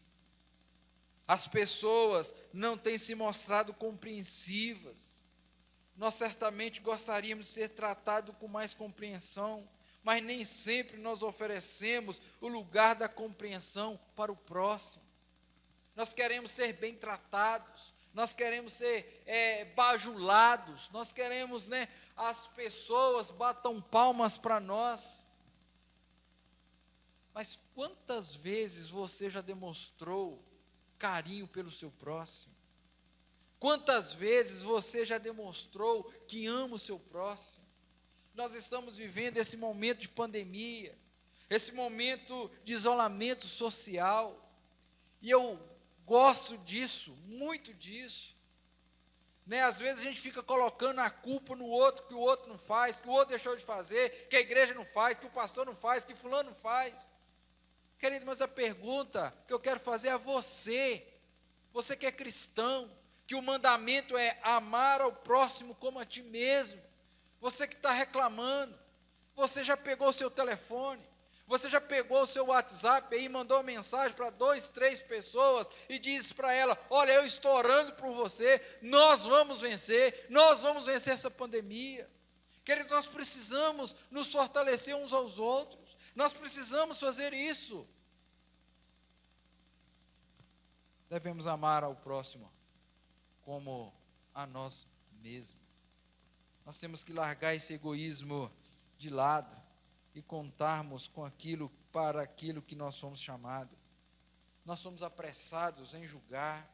As pessoas não têm se mostrado compreensivas. Nós certamente gostaríamos de ser tratados com mais compreensão, mas nem sempre nós oferecemos o lugar da compreensão para o próximo. Nós queremos ser bem tratados, nós queremos ser bajulados, nós queremos, as pessoas batam palmas para nós. Mas quantas vezes você já demonstrou carinho pelo seu próximo? Quantas vezes você já demonstrou que ama o seu próximo? Nós estamos vivendo esse momento de pandemia, esse momento de isolamento social, e eu gosto disso, muito disso. Às vezes a gente fica colocando a culpa no outro, que o outro não faz, que o outro deixou de fazer, que a igreja não faz, que o pastor não faz, que fulano não faz. Querido, mas a pergunta que eu quero fazer a você que é cristão, que o mandamento é amar ao próximo como a ti mesmo. Você que está reclamando, você já pegou o seu telefone, você já pegou o seu WhatsApp e mandou mensagem para 2, 3 pessoas e disse para ela: olha, eu estou orando por você, nós vamos vencer essa pandemia. Querido, nós precisamos nos fortalecer uns aos outros, nós precisamos fazer isso. Devemos amar ao próximo como a nós mesmos. Nós temos que largar esse egoísmo de lado e contarmos com para aquilo que nós somos chamados. Nós somos apressados em julgar,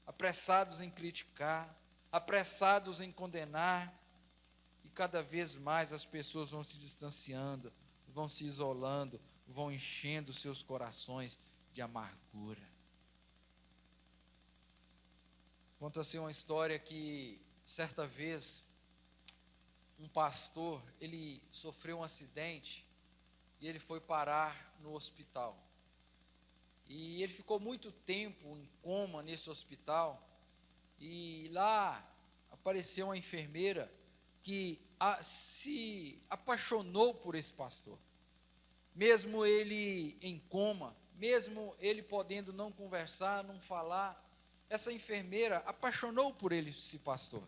apressados em criticar, apressados em condenar, e cada vez mais as pessoas vão se distanciando, vão se isolando, vão enchendo seus corações de amargura. Conta-se uma história que, certa vez, um pastor, ele sofreu um acidente e ele foi parar no hospital. E ele ficou muito tempo em coma nesse hospital, e lá apareceu uma enfermeira que se apaixonou por esse pastor. Mesmo ele em coma, mesmo ele podendo não conversar, não falar, essa enfermeira apaixonou por ele, esse pastor.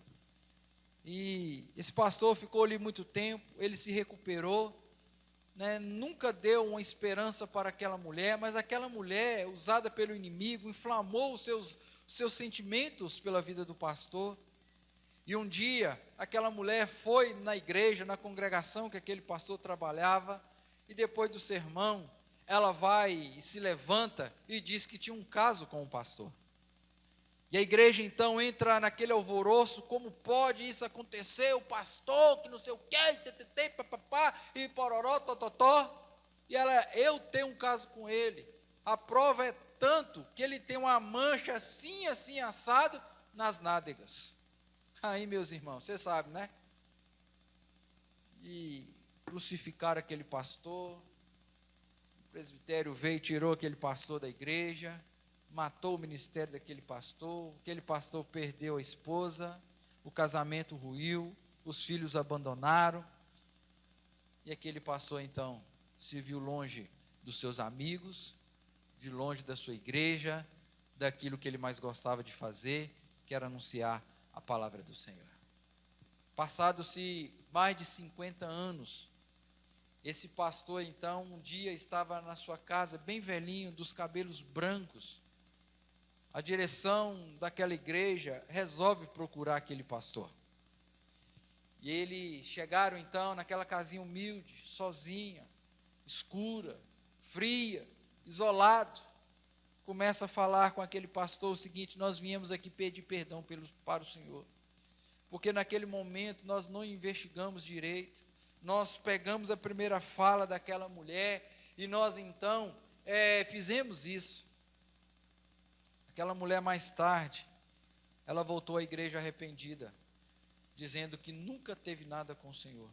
E esse pastor ficou ali muito tempo, ele se recuperou, nunca deu uma esperança para aquela mulher, mas aquela mulher, usada pelo inimigo, inflamou os seus sentimentos pela vida do pastor. E um dia, aquela mulher foi na igreja, na congregação que aquele pastor trabalhava, e depois do sermão, ela vai e se levanta e diz que tinha um caso com o pastor. E a igreja então entra naquele alvoroço: como pode isso acontecer? O pastor que não sei o quê, papapá, e pororó, tototó. E ela: eu tenho um caso com ele. A prova é tanto que ele tem uma mancha assim, assim, assado nas nádegas. Aí, meus irmãos, você sabe, né? E crucificaram aquele pastor. O presbitério veio e tirou aquele pastor da igreja, matou o ministério daquele pastor. Aquele pastor perdeu a esposa, o casamento ruiu, os filhos abandonaram, e aquele pastor então se viu longe dos seus amigos, de longe da sua igreja, daquilo que ele mais gostava de fazer, que era anunciar a palavra do Senhor. Passados-se mais de 50 anos, esse pastor então um dia estava na sua casa, bem velhinho, dos cabelos brancos, a direção daquela igreja resolve procurar aquele pastor. E eles chegaram então naquela casinha humilde, sozinha, escura, fria, isolado. Começa a falar com aquele pastor o seguinte: nós viemos aqui pedir perdão para o Senhor, porque naquele momento nós não investigamos direito, nós pegamos a primeira fala daquela mulher e nós então fizemos isso. Aquela mulher mais tarde, ela voltou à igreja arrependida, dizendo que nunca teve nada com o Senhor.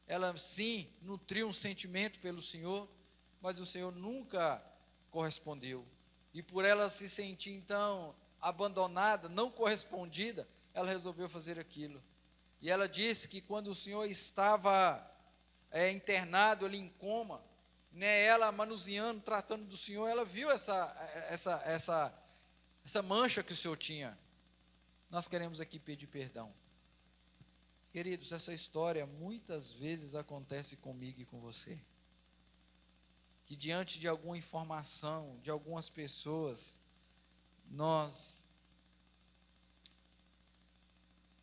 Ela sim nutriu um sentimento pelo Senhor, mas o Senhor nunca correspondeu. E por ela se sentir então abandonada, não correspondida, ela resolveu fazer aquilo. E ela disse que quando o Senhor estava internado ali em coma, né, ela manuseando, tratando do Senhor, ela viu essa mancha que o Senhor tinha. Nós queremos aqui pedir perdão. Queridos, essa história muitas vezes acontece comigo e com você. Que diante de alguma informação, de algumas pessoas, nós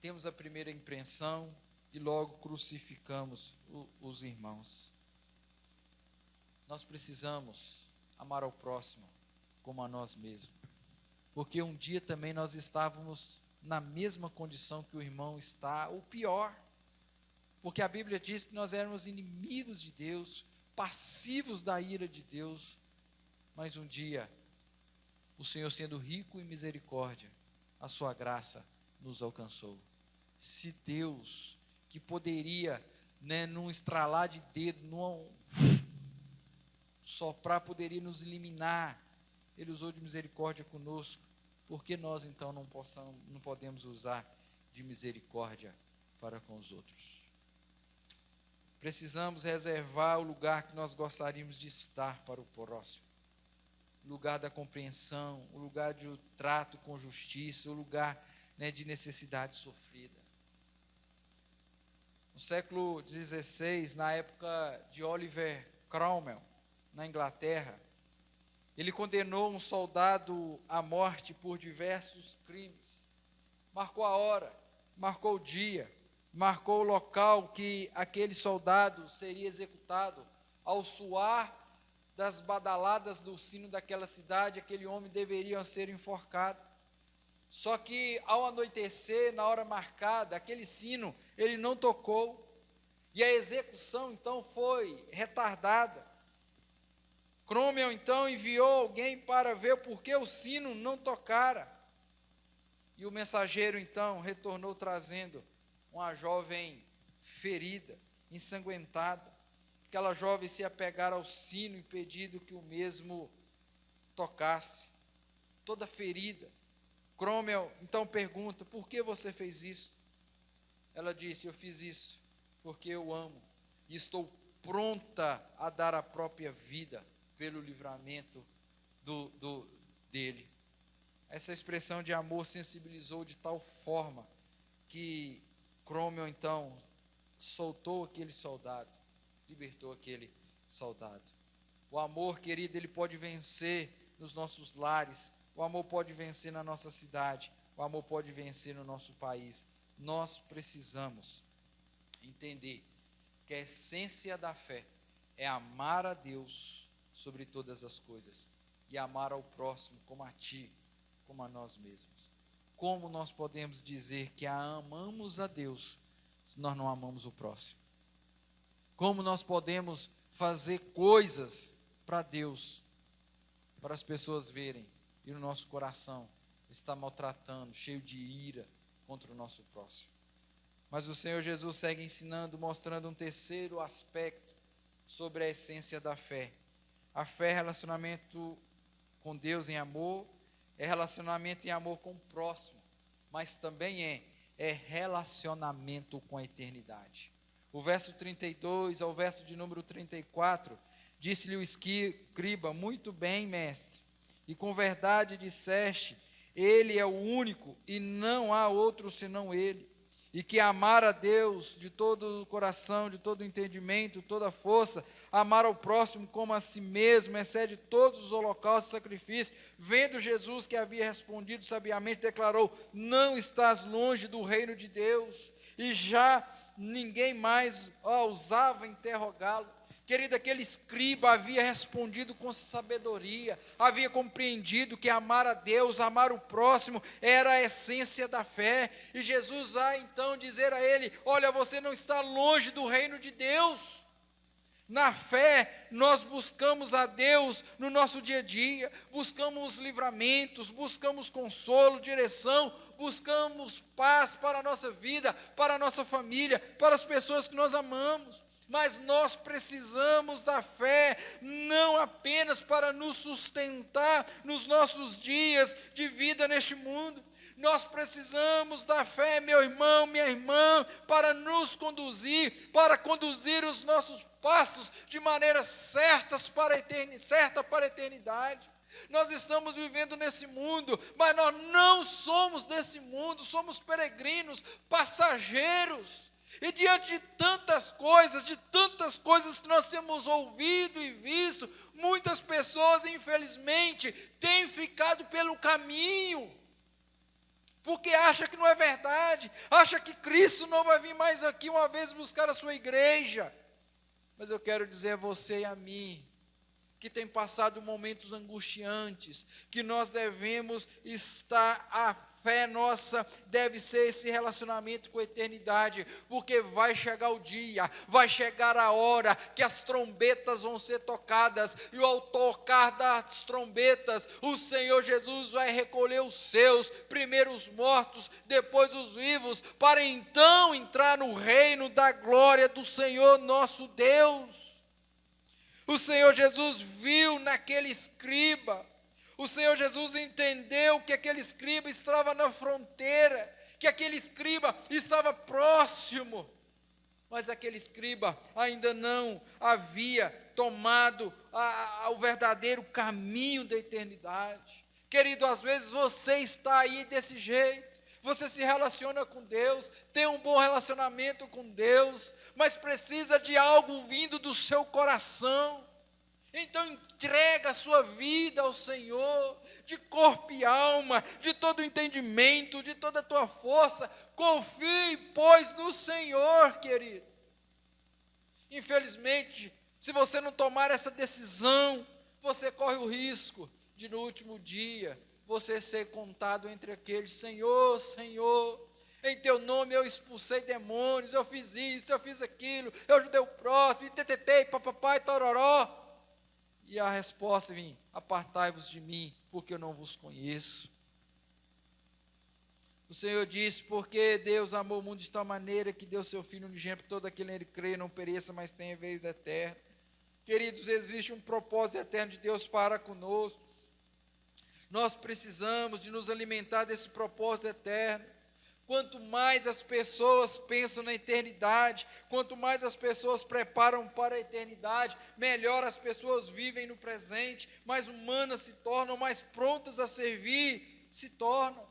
temos a primeira impressão e logo crucificamos os irmãos. Nós precisamos amar ao próximo como a nós mesmos. Porque um dia também nós estávamos na mesma condição que o irmão está, ou pior. Porque a Bíblia diz que nós éramos inimigos de Deus, passivos da ira de Deus. Mas um dia, o Senhor, sendo rico em misericórdia, a sua graça nos alcançou. Se Deus, que poderia, num estralar de dedo, soprar, poderia nos eliminar, Ele usou de misericórdia conosco. Por que nós então não podemos usar de misericórdia para com os outros? Precisamos reservar o lugar que nós gostaríamos de estar para o próximo. O lugar da compreensão, o lugar de trato com justiça, o lugar de necessidade sofrida. No século XVI, na época de Oliver Cromwell, na Inglaterra, ele condenou um soldado à morte por diversos crimes. Marcou a hora, marcou o dia, marcou o local que aquele soldado seria executado. Ao soar das badaladas do sino daquela cidade, aquele homem deveria ser enforcado. Só que ao anoitecer, na hora marcada, aquele sino, ele não tocou. E a execução então foi retardada. Cromwell então enviou alguém para ver por que o sino não tocara. E o mensageiro então retornou trazendo uma jovem ferida, ensanguentada. Aquela jovem se apegara ao sino impedindo que o mesmo tocasse, toda ferida. Cromwell então pergunta: por que você fez isso? Ela disse: eu fiz isso porque eu amo e estou pronta a dar a própria vida pelo livramento dele. Essa expressão de amor sensibilizou de tal forma que Cromwell então soltou aquele soldado, libertou aquele soldado. O amor, querido, ele pode vencer nos nossos lares, o amor pode vencer na nossa cidade, o amor pode vencer no nosso país. Nós precisamos entender que a essência da fé é amar a Deus sobre todas as coisas e amar ao próximo como a ti, como a nós mesmos. Como nós podemos dizer que amamos a Deus se nós não amamos o próximo? Como nós podemos fazer coisas para Deus, para as pessoas verem, e no nosso coração está maltratando, cheio de ira contra o nosso próximo? Mas o Senhor Jesus segue ensinando, mostrando um terceiro aspecto sobre a essência da fé. A fé é relacionamento com Deus em amor, é relacionamento em amor com o próximo, mas também é relacionamento com a eternidade. O verso 32 ao verso de número 34, disse-lhe o escriba: muito bem, mestre, e com verdade disseste, ele é o único e não há outro senão ele. e que amar a Deus de todo o coração, de todo o entendimento, toda a força, amar ao próximo como a si mesmo, excede todos os holocaustos e sacrifícios. Vendo Jesus que havia respondido sabiamente, declarou: não estás longe do reino de Deus. E já ninguém mais ousava interrogá-lo. Querido, aquele escriba havia respondido com sabedoria, havia compreendido que amar a Deus, amar o próximo, era a essência da fé. E Jesus vai então dizer a ele: olha, você não está longe do reino de Deus. Na fé, nós buscamos a Deus no nosso dia a dia, buscamos livramentos, buscamos consolo, direção, buscamos paz para a nossa vida, para a nossa família, para as pessoas que nós amamos. Mas nós precisamos da fé, não apenas para nos sustentar nos nossos dias de vida neste mundo. Nós precisamos da fé, meu irmão, minha irmã, para nos conduzir, para conduzir os nossos passos de maneira certa para a eternidade. Nós estamos vivendo nesse mundo, mas nós não somos desse mundo, somos peregrinos, passageiros. E diante de tantas coisas que nós temos ouvido e visto, muitas pessoas, infelizmente, têm ficado pelo caminho, porque acha que não é verdade, acha que Cristo não vai vir mais aqui uma vez buscar a sua igreja. Mas eu quero dizer a você e a mim, que tem passado momentos angustiantes, que nós devemos estar, a fé nossa deve ser esse relacionamento com a eternidade, porque vai chegar o dia, vai chegar a hora que as trombetas vão ser tocadas, e ao tocar das trombetas, o Senhor Jesus vai recolher os seus, primeiro os mortos, depois os vivos, para então entrar no reino da glória do Senhor nosso Deus. O Senhor Jesus viu naquele escriba, o Senhor Jesus entendeu que aquele escriba estava na fronteira, que aquele escriba estava próximo, mas aquele escriba ainda não havia tomado o verdadeiro caminho da eternidade. Querido, às vezes você está aí desse jeito, você se relaciona com Deus, tem um bom relacionamento com Deus, mas precisa de algo vindo do seu coração. Então entrega a sua vida ao Senhor, de corpo e alma, de todo o entendimento, de toda a tua força. Confie, pois, no Senhor, querido. Infelizmente, se você não tomar essa decisão, você corre o risco de no último dia você ser contado entre aqueles: Senhor, Senhor, em teu nome eu expulsei demônios, eu fiz isso, eu fiz aquilo, eu ajudei o próximo, e papapai, tororó. E a resposta vem: apartai-vos de mim, porque eu não vos conheço. O Senhor disse: porque Deus amou o mundo de tal maneira que deu seu Filho unigênito, todo aquele nele crê, não pereça, mas tenha vida eterna. Queridos, existe um propósito eterno de Deus para conosco. Nós precisamos de nos alimentar desse propósito eterno. Quanto mais as pessoas pensam na eternidade, quanto mais as pessoas preparam para a eternidade, melhor as pessoas vivem no presente, mais humanas se tornam, mais prontas a servir se tornam,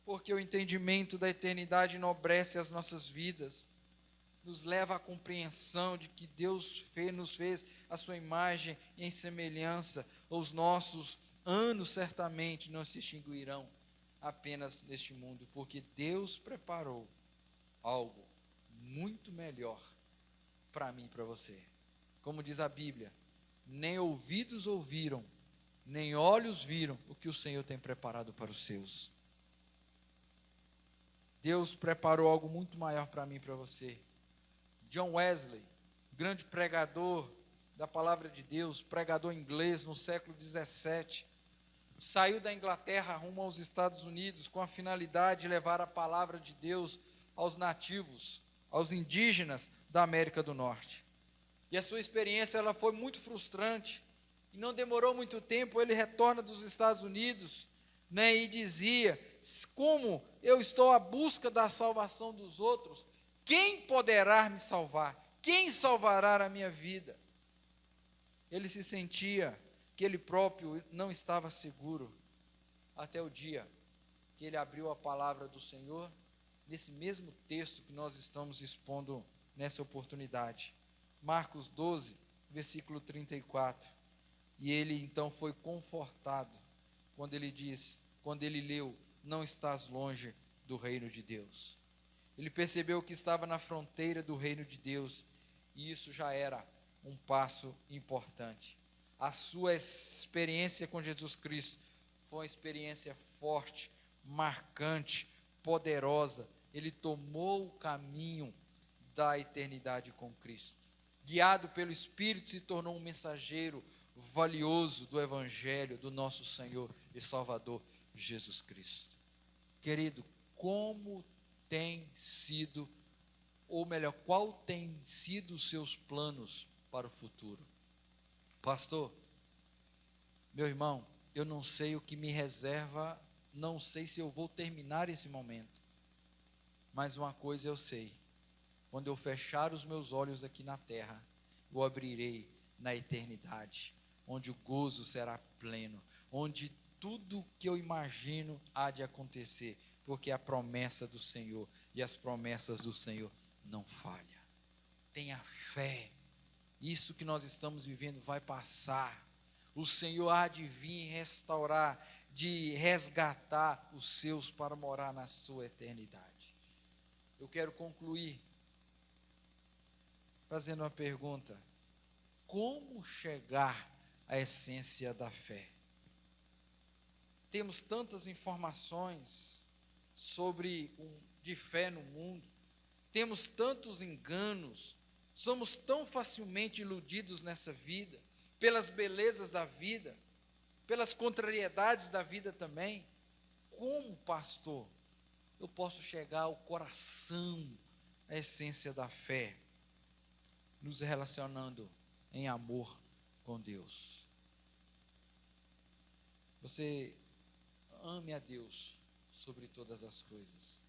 porque o entendimento da eternidade enobrece as nossas vidas, nos leva à compreensão de que Deus nos fez a sua imagem e em semelhança. Os nossos anos certamente não se extinguirão apenas neste mundo, porque Deus preparou algo muito melhor para mim e para você. Como diz a Bíblia: nem ouvidos ouviram, nem olhos viram o que o Senhor tem preparado para os seus. Deus preparou algo muito maior para mim e para você. John Wesley, grande pregador da palavra de Deus, pregador inglês no século 17, saiu da Inglaterra rumo aos Estados Unidos com a finalidade de levar a palavra de Deus aos nativos, aos indígenas da América do Norte. E a sua experiência ela foi muito frustrante. E não demorou muito tempo, ele retorna dos Estados Unidos, e dizia: como eu estou à busca da salvação dos outros, quem poderá me salvar? Quem salvará a minha vida? Ele se sentia que ele próprio não estava seguro, até o dia que ele abriu a palavra do Senhor. nesse mesmo texto que nós estamos expondo nessa oportunidade. Marcos 12, versículo 34. E ele então foi confortado quando ele leu, não estás longe do reino de Deus. Ele percebeu que estava na fronteira do reino de Deus, e isso já era um passo importante. A sua experiência com Jesus Cristo foi uma experiência forte, marcante, poderosa. Ele tomou o caminho da eternidade com Cristo. Guiado pelo Espírito, se tornou um mensageiro valioso do Evangelho do nosso Senhor e Salvador Jesus Cristo. Querido, como tem sido, ou melhor, qual tem sido os seus planos para o futuro? Pastor, meu irmão, eu não sei o que me reserva, não sei se eu vou terminar esse momento, mas uma coisa eu sei: quando eu fechar os meus olhos aqui na terra, eu abrirei na eternidade, onde o gozo será pleno, onde tudo que eu imagino há de acontecer, porque a promessa do Senhor, e as promessas do Senhor não falham. Tenha fé, isso que nós estamos vivendo vai passar. O Senhor há de vir restaurar, de resgatar os seus para morar na sua eternidade. Eu quero concluir fazendo uma pergunta: como chegar à essência da fé? Temos tantas informações de fé no mundo, temos tantos enganos, somos tão facilmente iludidos nessa vida, pelas belezas da vida, pelas contrariedades da vida também. Como, pastor, eu posso chegar ao coração, à essência da fé? Nos relacionando em amor com Deus. Você ame a Deus sobre todas as coisas,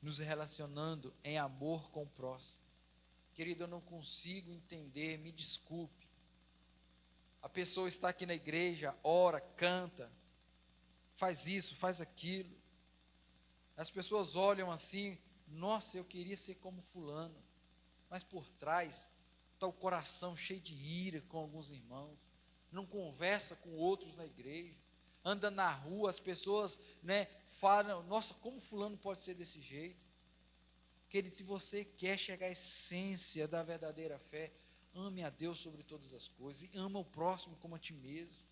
nos relacionando em amor com o próximo. Querido, eu não consigo entender, me desculpe. A pessoa está aqui na igreja, ora, canta, faz isso, faz aquilo. As pessoas olham assim: nossa, eu queria ser como fulano. Mas por trás está o coração cheio de ira com alguns irmãos, não conversa com outros na igreja, anda na rua, as pessoas, falam: nossa, como fulano pode ser desse jeito? Querido, se você quer chegar à essência da verdadeira fé, ame a Deus sobre todas as coisas, e ama o próximo como a ti mesmo.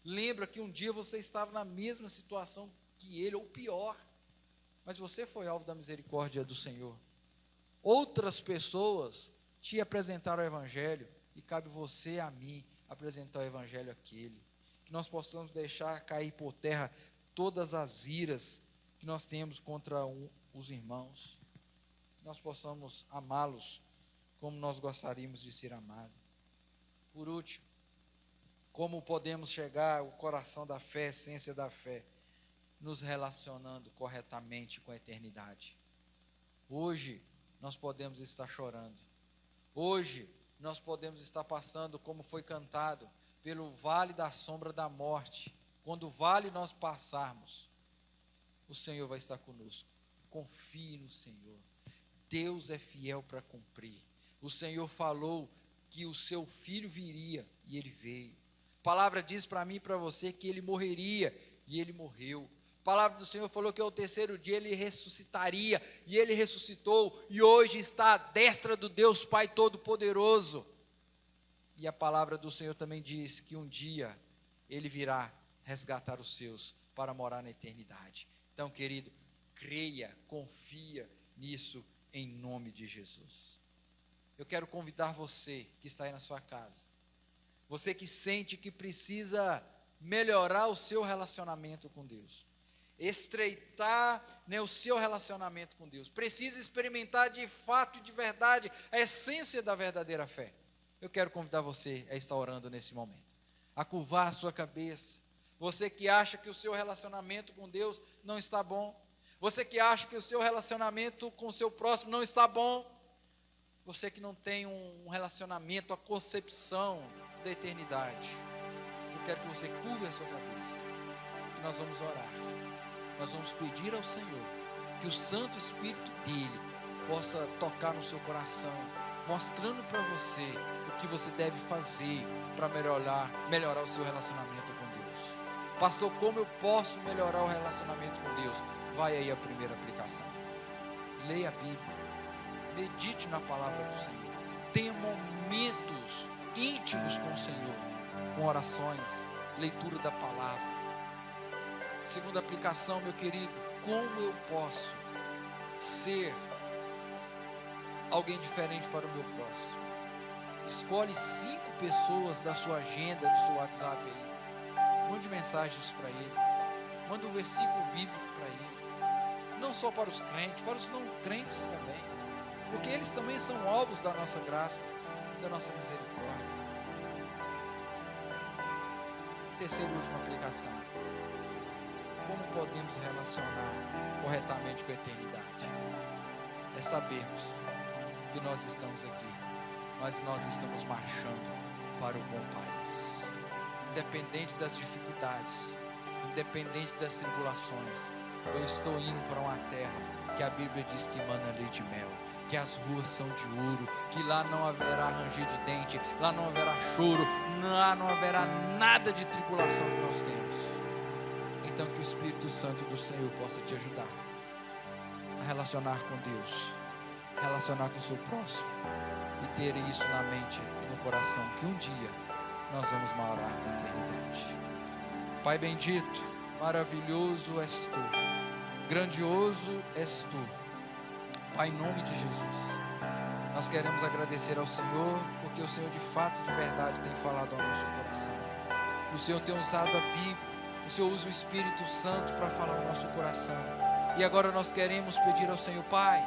Lembra que um dia você estava na mesma situação que ele, ou pior, mas você foi alvo da misericórdia do Senhor. Outras pessoas te apresentaram o Evangelho, e cabe você a mim apresentar o Evangelho àquele. Que nós possamos deixar cair por terra todas as iras que nós temos contra os irmãos. Que nós possamos amá-los como nós gostaríamos de ser amados. Por último, como podemos chegar ao coração da fé, essência da fé? Nos relacionando corretamente com a eternidade. Hoje nós podemos estar chorando. Hoje nós podemos estar passando, como foi cantado, pelo vale da sombra da morte. Quando o vale nós passarmos, o Senhor vai estar conosco. Confie no Senhor. Deus é fiel para cumprir. O Senhor falou que o seu filho viria, e ele veio. A palavra diz para mim e para você que ele morreria, e ele morreu. A palavra do Senhor falou que ao terceiro dia ele ressuscitaria, e ele ressuscitou, e hoje está à destra do Deus Pai Todo-Poderoso. E a palavra do Senhor também diz que um dia ele virá resgatar os seus para morar na eternidade. Então, querido, creia, confia nisso em nome de Jesus. Eu quero convidar você que está aí na sua casa, você que sente que precisa melhorar o seu relacionamento com Deus, estreitar, o seu relacionamento com Deus, precisa experimentar de fato e de verdade a essência da verdadeira fé. Eu quero convidar você a estar orando nesse momento, a curvar a sua cabeça. Você que acha que o seu relacionamento com Deus não está bom, você que acha que o seu relacionamento com o seu próximo não está bom, você que não tem um relacionamento, a concepção da eternidade, eu quero que você curve a sua cabeça, que nós vamos orar, nós vamos pedir ao Senhor que o Santo Espírito dele possa tocar no seu coração, mostrando para você o que você deve fazer para melhorar o seu relacionamento com Deus. Pastor, como eu posso melhorar o relacionamento com Deus? Vai aí a primeira aplicação. Leia a Bíblia, medite na palavra do Senhor, tenha momentos íntimos com o Senhor, com orações, leitura da palavra. Segunda aplicação, meu querido, como eu posso ser alguém diferente para o meu próximo? Escolhe 5 pessoas da sua agenda, do seu WhatsApp aí, mande mensagens para ele, manda um versículo bíblico para ele, não só para os crentes, para os não crentes também, porque eles também são alvos da nossa graça, da nossa misericórdia. Terceira e última aplicação: como podemos relacionar corretamente com a eternidade? É sabermos que nós estamos aqui, mas nós estamos marchando para o bom país. Independente das dificuldades, independente das tribulações, eu estou indo para uma terra que a Bíblia diz que emana leite e mel, que as ruas são de ouro, que lá não haverá ranger de dente, lá não haverá choro, lá não haverá nada de tribulação que nós temos. Então que o Espírito Santo do Senhor possa te ajudar a relacionar com Deus, relacionar com o seu próximo e ter isso na mente e no coração, que um dia nós vamos morar na eternidade. Pai bendito, maravilhoso és tu, grandioso és tu. Pai, em nome de Jesus, nós queremos agradecer ao Senhor, porque o Senhor de fato, de verdade, tem falado ao nosso coração. O Senhor tem usado a Bíblia, o Senhor usa o Espírito Santo para falar ao nosso coração. E agora nós queremos pedir ao Senhor: Pai,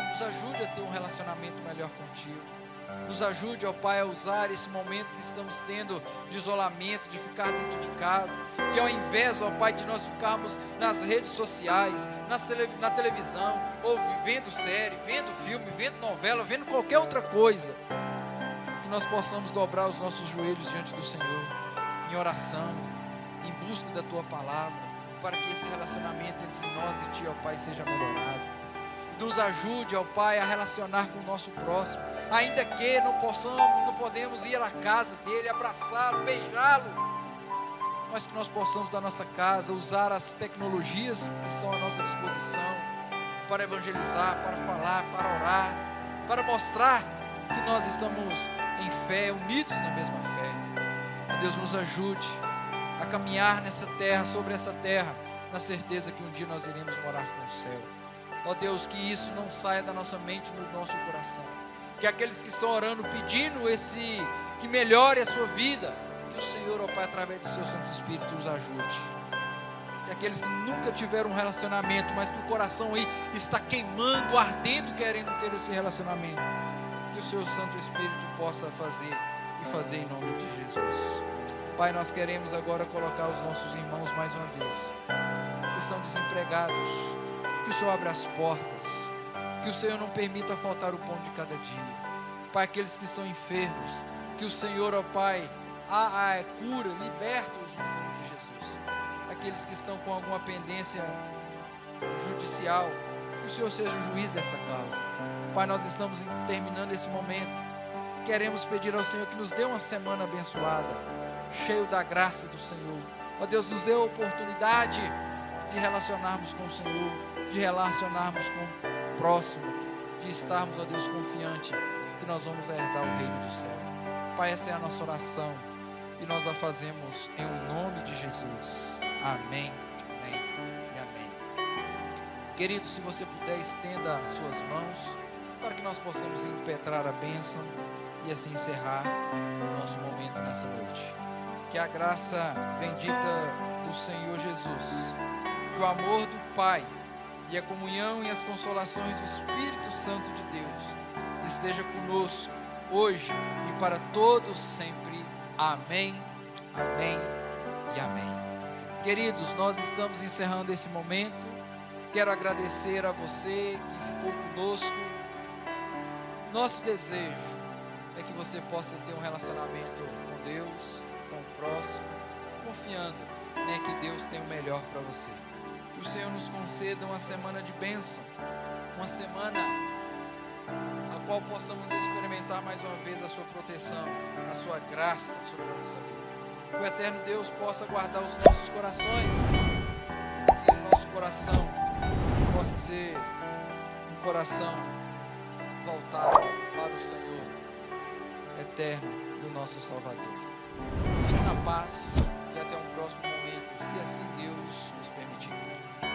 nos ajude a ter um relacionamento melhor contigo. Nos ajude, ó Pai, a usar esse momento que estamos tendo de isolamento, de ficar dentro de casa, que ao invés, ó Pai, de nós ficarmos nas redes sociais, na televisão, ou vendo série, vendo filme, vendo novela, vendo qualquer outra coisa, que nós possamos dobrar os nossos joelhos diante do Senhor, em oração, em busca da Tua Palavra, para que esse relacionamento entre nós e Ti, ó Pai, seja melhorado. Nos ajude, ó Pai, a relacionar com o nosso próximo, ainda que não podemos ir à casa dele, abraçá-lo, beijá-lo, mas que nós possamos da nossa casa usar as tecnologias que estão à nossa disposição para evangelizar, para falar, para orar, para mostrar que nós estamos em fé, unidos na mesma fé. Deus nos ajude a caminhar nessa terra, sobre essa terra, na certeza que um dia nós iremos morar com o céu. Ó Deus, que isso não saia da nossa mente, do nosso coração, que aqueles que estão orando, pedindo que melhore a sua vida, que o Senhor, ó Pai, através do seu Santo Espírito, os ajude. E aqueles que nunca tiveram um relacionamento, mas que o coração aí está queimando, ardendo, querendo ter esse relacionamento, que o seu Santo Espírito possa fazer, e fazer em nome de Jesus. Pai, nós queremos agora colocar os nossos irmãos mais uma vez, que estão desempregados, que o Senhor abra as portas, que o Senhor não permita faltar o pão de cada dia. Pai, aqueles que estão enfermos, que o Senhor, ó Pai, cura, liberta-os no nome de Jesus. Aqueles que estão com alguma pendência judicial, que o Senhor seja o juiz dessa causa. Pai, nós estamos terminando esse momento, queremos pedir ao Senhor que nos dê uma semana abençoada, cheio da graça do Senhor. Ó Deus, nos dê a oportunidade de relacionarmos com o Senhor, de relacionarmos com o próximo, de estarmos, ó Deus, confiante que nós vamos herdar o reino do céu. Pai, essa é a nossa oração e nós a fazemos em nome de Jesus. Amém, amém e amém. Querido, se você puder, estenda as suas mãos para que nós possamos impetrar a bênção e assim encerrar o nosso momento nessa noite. Que a graça bendita do Senhor Jesus, que o amor do Pai e a comunhão e as consolações do Espírito Santo de Deus esteja conosco hoje e para todos sempre. Amém, amém e amém. Queridos, nós estamos encerrando esse momento. Quero agradecer a você que ficou conosco. Nosso desejo é que você possa ter um relacionamento com Deus, com o próximo, confiando, né, que Deus tem o melhor para você. Que o Senhor nos conceda uma semana de bênção, uma semana a qual possamos experimentar mais uma vez a sua proteção, a sua graça sobre a nossa vida. Que o eterno Deus possa guardar os nossos corações, que o nosso coração possa ser um coração voltado para o Senhor eterno e o nosso Salvador. Fique na paz e até um próximo momento, se assim Deus nos permitir.